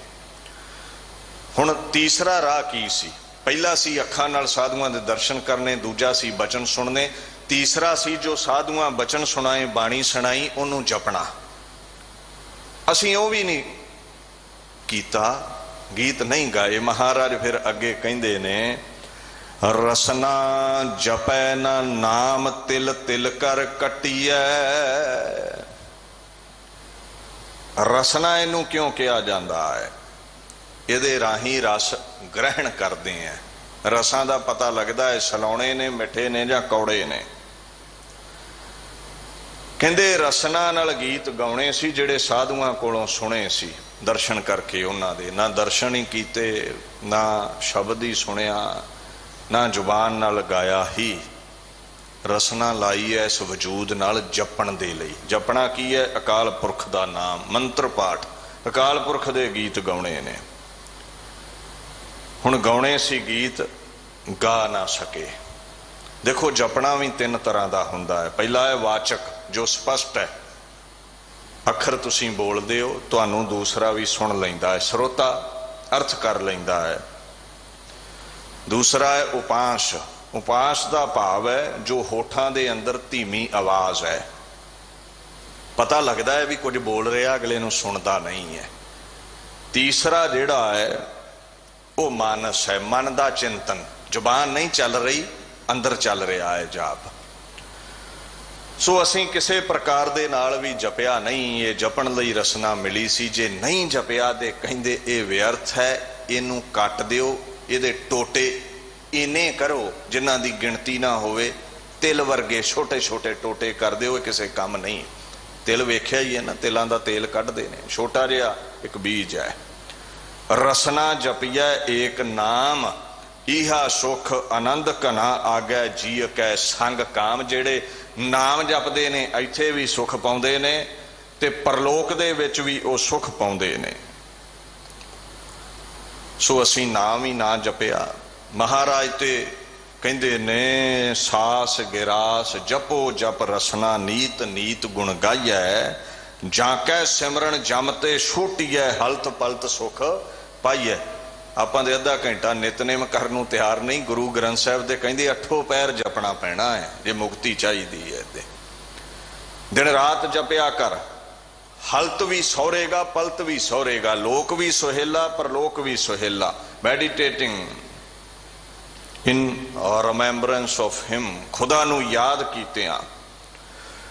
ਹੁਣ ਤੀਸਰਾ ਰਾਹ ਕੀ ਸੀ? ਪਹਿਲਾ ਸੀ ਅੱਖਾਂ ਨਾਲ ਸਾਧੂਆਂ ਦੇ ਦਰਸ਼ਨ ਕਰਨੇ, ਦੂਜਾ ਸੀ ਬਚਨ ਸੁਣਨੇ, ਤੀਸਰਾ ਸੀ ਜੋ ਸਾਧੂਆਂ ਬਚਨ ਸੁਣਾਏ, ਬਾਣੀ ਸੁਣਾਈ, ਉਹਨੂੰ ਜਪਣਾ। ਅਸੀਂ ਉਹ ਵੀ ਨਹੀਂ ਕੀਤਾ, ਗੀਤ ਨਹੀਂ ਗਾਏ। ਮਹਾਰਾਜ ਫਿਰ ਅੱਗੇ ਕਹਿੰਦੇ ਨੇ ਰਸਨਾ ਜਪੈ ਨਾ ਨਾਮ ਤਿਲ ਤਿਲ ਕਰ ਕੱਟੀਐ। ਰਸਨਾ ਇਹਨੂੰ ਕਿਉਂ ਕਿਹਾ ਜਾਂਦਾ ਹੈ? ਇਹਦੇ ਰਾਹੀਂ ਰਸ ਗ੍ਰਹਿਣ ਕਰਦੇ ਆ। ਰਸਾਂ ਦਾ ਪਤਾ ਲੱਗਦਾ ਹੈ ਸਲਾਉਣੇ ਨੇ, ਮਿੱਠੇ ਨੇ ਜਾਂ ਕੌੜੇ ਨੇ। ਕਹਿੰਦੇ ਰਸਨਾ ਨਾਲ ਗੀਤ ਗਾਉਣੇ ਸੀ ਜਿਹੜੇ ਸਾਧੂਆਂ ਕੋਲੋਂ ਸੁਣੇ ਸੀ, ਦਰਸ਼ਨ ਕਰਕੇ ਉਹਨਾਂ ਦੇ। ਨਾ ਦਰਸ਼ਨ ਹੀ ਕੀਤੇ, ਨਾ ਸ਼ਬਦ ਹੀ ਸੁਣਿਆ, ਨਾ ਜ਼ੁਬਾਨ ਨਾਲ ਗਾਇਆ ਹੀ। ਰਸਨਾ ਲਾਈ ਹੈ ਇਸ ਵਜੂਦ ਨਾਲ ਜਪਣ ਦੇ ਲਈ। ਜਪਣਾ ਕੀ ਹੈ? ਅਕਾਲ ਪੁਰਖ ਦਾ ਨਾਮ, ਮੰਤਰ ਪਾਠ, ਅਕਾਲ ਪੁਰਖ ਦੇ ਗੀਤ ਗਾਉਣੇ ਨੇ। ਹੁਣ ਗਾਉਣੇ ਸੀ ਗੀਤ, ਗਾ ਨਾ ਸਕੇ। ਦੇਖੋ ਜਪਣਾ ਵੀ ਤਿੰਨ ਤਰ੍ਹਾਂ ਦਾ ਹੁੰਦਾ ਹੈ। ਪਹਿਲਾ ਹੈ ਵਾਚਕ, ਜੋ ਸਪਸ਼ਟ ਹੈ, ਅੱਖਰ ਤੁਸੀਂ ਬੋਲਦੇ ਹੋ, ਤੁਹਾਨੂੰ ਦੂਸਰਾ ਵੀ ਸੁਣ ਲੈਂਦਾ ਹੈ, ਸਰੋਤਾ ਅਰਥ ਕਰ ਲੈਂਦਾ ਹੈ। ਦੂਸਰਾ ਹੈ ਉਪਾਂਸ਼। ਉਪਾਂਸ਼ ਦਾ ਭਾਵ ਹੈ ਜੋ ਹੋਠਾਂ ਦੇ ਅੰਦਰ ਧੀਮੀ ਆਵਾਜ਼ ਹੈ, ਪਤਾ ਲੱਗਦਾ ਹੈ ਵੀ ਕੁਝ ਬੋਲ ਰਿਹਾ, ਅਗਲੇ ਨੂੰ ਸੁਣਦਾ ਨਹੀਂ ਹੈ। ਤੀਸਰਾ ਜਿਹੜਾ ਹੈ वो मानस है, मन का चिंतन। जुबान नहीं चल रही, अंदर चल रहा है जाप। सो असी किसी प्रकार दे नाल भी जपिया नहीं, ये जपण लई रसना मिली सी। जे नहीं जपिया ते कहिंदे ये व्यर्थ है, इनू कट दिओ, इहदे टोटे इन्ने करो जिन्हां दी गिणती ना होवे। तिल वर्गे छोटे छोटे टोटे कर दिओ, किसी काम नहीं। तिल वेख्या ही है ना, तिलों का तेल कढ़दे ने, छोटा जिहा एक बीज है। रसना जपिया एक नाम, इहा सुख आनंद घना आगै जी कै संग काम। जेड़े नाम जपदे ने इत्थे भी सुख पाउंदे ने ते परलोक दे विच भी वो सुख पाउंदे ने। सो असीं नाम ही ना जपिया। महाराज ते कहंदे ने सास गिरास जपो जप रसना नीत, नीत गुण गाइयै जाकै सिमरन जम ते छूटियै हलत पलत सुख पाइयै। आपां दे अद्धा घंटा नितनेम करन नूं तैयार नहीं। गुरु ग्रंथ साहिब दे कहंदे 8 पैर जपना पैना है जे मुक्ति चाहिदी है। ते दिन रात जपिया कर, हलत भी सौरेगा पलत भी सौरेगा, लोक भी सुहेला परलोक भी सुहेला। Meditating in remembrance of him, खुदा नूं याद कीतियां।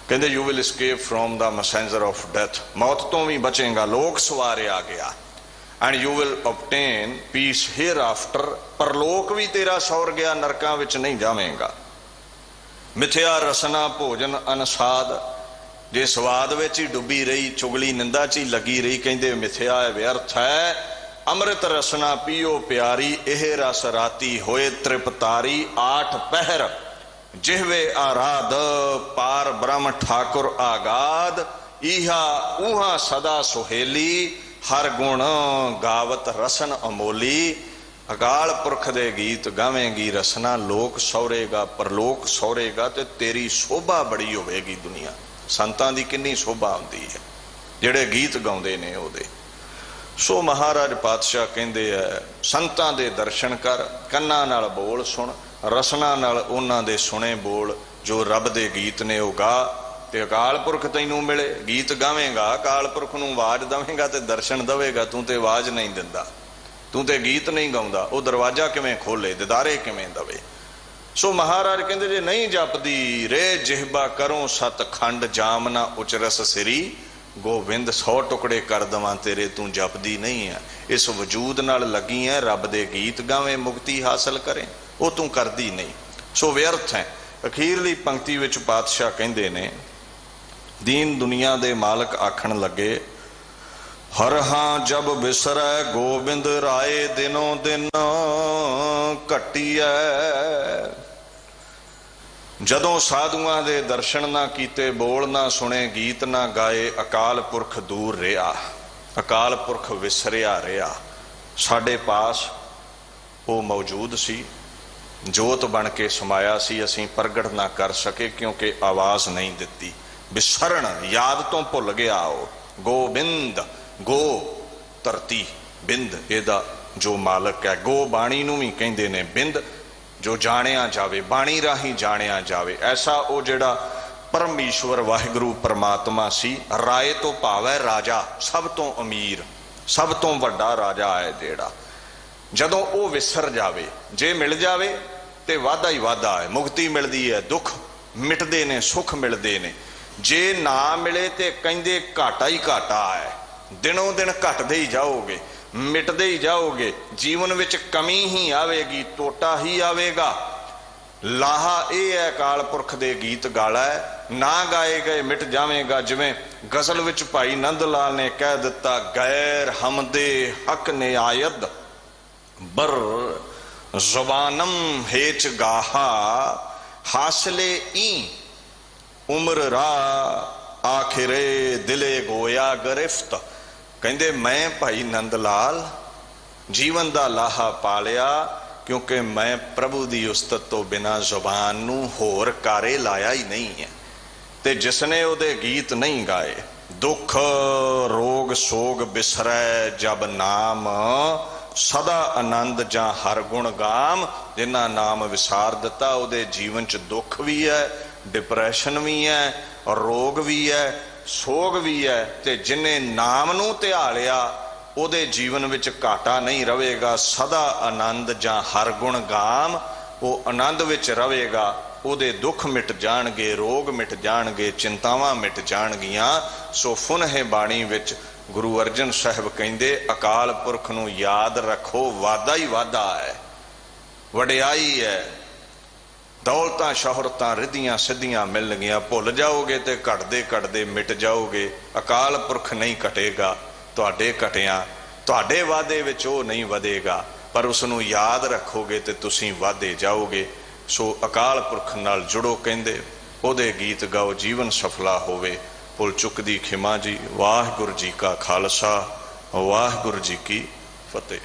कहंदे you will escape from the messenger of death, मौत तो भी बचेगा, लोक सवारिया गया। And you will obtain peace hereafter, परलोक भी तेरा सौर गया, नरकां विच नहीं जावेगा। मिथ्या रसना भोजन अनसाद, जे स्वाद विच ही डुबी रही, चुगली निंदा च ही लगी रही, कहंदे मिथ्या है, व्यर्थ है। अमृत रसना पीओ प्यारी, एह रस राती होए त्रिपतारी। 8 पहर जिहवे आराध, पार ब्रह्म ठाकुर आगाद। इहा ऊहा सदा सुहेली, हर गुण गावत रसन अमोली। अकाल पुरख दे गीत गावेंगी रसना, लोक सौरेगा परलोक सौरेगा, ते तेरी शोभा बड़ी होवेगी दुनिया। संतां दी किन्नी शोभा हुंदी है जिहड़े गीत गाउंदे ने ओहदे। सो महाराज पातशाह कहंदे है संतां दे दर्शन कर, कन्नां नाल बोल सुन, रसना नाल उन्हां दे सुने बोल। जो रब दे गीत ने वो गा, ते अकाल पुरख तैनूं मिले। गीत गावेंगा, अकाल पुरख नूं आवाज देवेगा ते दर्शन देवेगा। तूं ते आवाज नहीं दिंदा, तूं ते गीत नहीं गाउंदा, वो दरवाजा किवें खोले, दिदारे किवें दवे। सो महाराज कहंदे जे नहीं जपदी रे जिहबा करों सत खंड, जाम ना उचरस सिरी गोविंद। 100 टुकड़े कर दवां तेरे, तू जपदी नहीं है। इस वजूद नाल लगी है, रब दे गीत गावें मुक्ति हासिल करें, वो तू करदी नहीं। सो व्यर्थ है। अखीरली पंक्ति विच पातशाह कहंदे ने, दीन दुनिया दे मालक आखण लगे, हर हां जब बिसरै गोबिंद राय, दिनों दिन घटिया। जदों साधुआं दे दर्शन ना कीते, बोल ना सुने, गीत ना गाए, अकाल पुरख दूर रहा, अकाल पुरख विसरिया रहा। साडे पास वो मौजूद सी, जोत बन के समाया सी, असीं प्रगट ना कर सके क्योंकि आवाज नहीं दिती। विसरण, याद तो भुल गया। वो गोबिंद, गो धरती, बिंद एदा जो मालक है। गो बाणी नूं भी कहंदे ने बिंद, जो जाणिया जावे, बाणी राही जाणिया जावे। ऐसा वो जिहड़ा परमेश्वर वाहिगुरु परमात्मा सी। राय तो भाव है राजा, सब तो अमीर, सब तो वड्डा राजा है जिहड़ा। जदों वो विसर जावे, जे मिल जावे ते वाधा ही वाधा है, मुक्ति मिलती है, दुख मिटदे ने, सुख मिलते ने। जे ना मिले तो कहंदे घाटा ही घाटा है, दिनों दिन घटदे ही जाओगे, मिटदे ही जाओगे, जीवन विच कमी ही आवेगी, टोटा ही आवेगा। लाहा यह है अकाल पुरख दे गीत गाला है, ना गाए गए मिट जावेगा। जिवें गजल विच भाई नंद लाल ने कह दिता, गैर हमदे हक ने आयद बर जुबानम हेच गाहा, हासले ई उम्र रा आखिरे दिले गोया गिरफ्त। कहंदे मैं भाई नंद लाल जीवन दा लाहा पा लिया, क्योंकि मैं प्रभु दी उस्तत तो बिना जुबान नू होर कारे लाया ही नहीं है। ते जिसने उहदे गीत नहीं गाए, दुख रोग सोग बिसरै जब नाम, सदा आनंद जां हर गुण गाम। जिन्ना नाम विसार दिता उहदे जीवन च दुख भी है, डिप्रैशन भी है, रोग भी है, सोग भी है। ते जिन्हें नाम नू ध्या लिया ਉਹਦੇ ਜੀਵਨ ਵਿੱਚ ਘਾਟਾ ਨਹੀਂ ਰਵੇਗਾ। ਸਦਾ ਆਨੰਦ ਜਾਂ ਹਰ ਗੁਣ ਗਾਮ, ਉਹ ਆਨੰਦ ਵਿੱਚ ਰਵੇਗਾ। ਉਹਦੇ ਦੁੱਖ ਮਿਟ ਜਾਣਗੇ, ਰੋਗ ਮਿਟ ਜਾਣਗੇ, ਚਿੰਤਾਵਾਂ ਮਿਟ ਜਾਣਗੀਆਂ। ਸੋ ਫੁਨਹੇ ਬਾਣੀ ਵਿੱਚ ਗੁਰੂ ਅਰਜਨ ਸਾਹਿਬ ਕਹਿੰਦੇ ਅਕਾਲ ਪੁਰਖ ਨੂੰ ਯਾਦ ਰੱਖੋ, ਵਾਧਾ ਹੀ ਵਾਧਾ ਹੈ, ਵਡਿਆਈ ਹੈ। ਦੌਲਤਾਂ ਸ਼ੋਹਰਤਾਂ ਰਿੱਧੀਆਂ ਸਿੱਧੀਆਂ ਮਿਲਣਗੀਆਂ, ਭੁੱਲ ਜਾਓਗੇ ਤੇ ਘਟਦੇ ਘਟਦੇ ਮਿਟ ਜਾਓਗੇ। ਅਕਾਲ ਪੁਰਖ ਨਹੀਂ ਘਟੇਗਾ ਤੁਹਾਡੇ ਘਟਿਆਂ, ਤੁਹਾਡੇ ਵਾਧੇ ਵਿੱਚ ਉਹ ਨਹੀਂ ਵਧੇਗਾ, ਪਰ ਉਸ ਨੂੰ ਯਾਦ ਰੱਖੋਗੇ ਤੇ ਤੁਸੀਂ ਵਾਧੇ ਜਾਓਗੇ। ਸੋ ਅਕਾਲ ਪੁਰਖ ਨਾਲ ਜੁੜੋ, ਕਹਿੰਦੇ ਉਹਦੇ ਗੀਤ ਗਾਓ, ਜੀਵਨ ਸਫਲਾ ਹੋਵੇ। ਭੁੱਲ ਚੁੱਕ ਦੀ ਖਿਮਾ ਜੀ। ਵਾਹਿਗੁਰੂ ਜੀ ਕਾ ਖਾਲਸਾ, ਵਾਹਿਗੁਰੂ ਜੀ ਕੀ ਫਤਿਹ।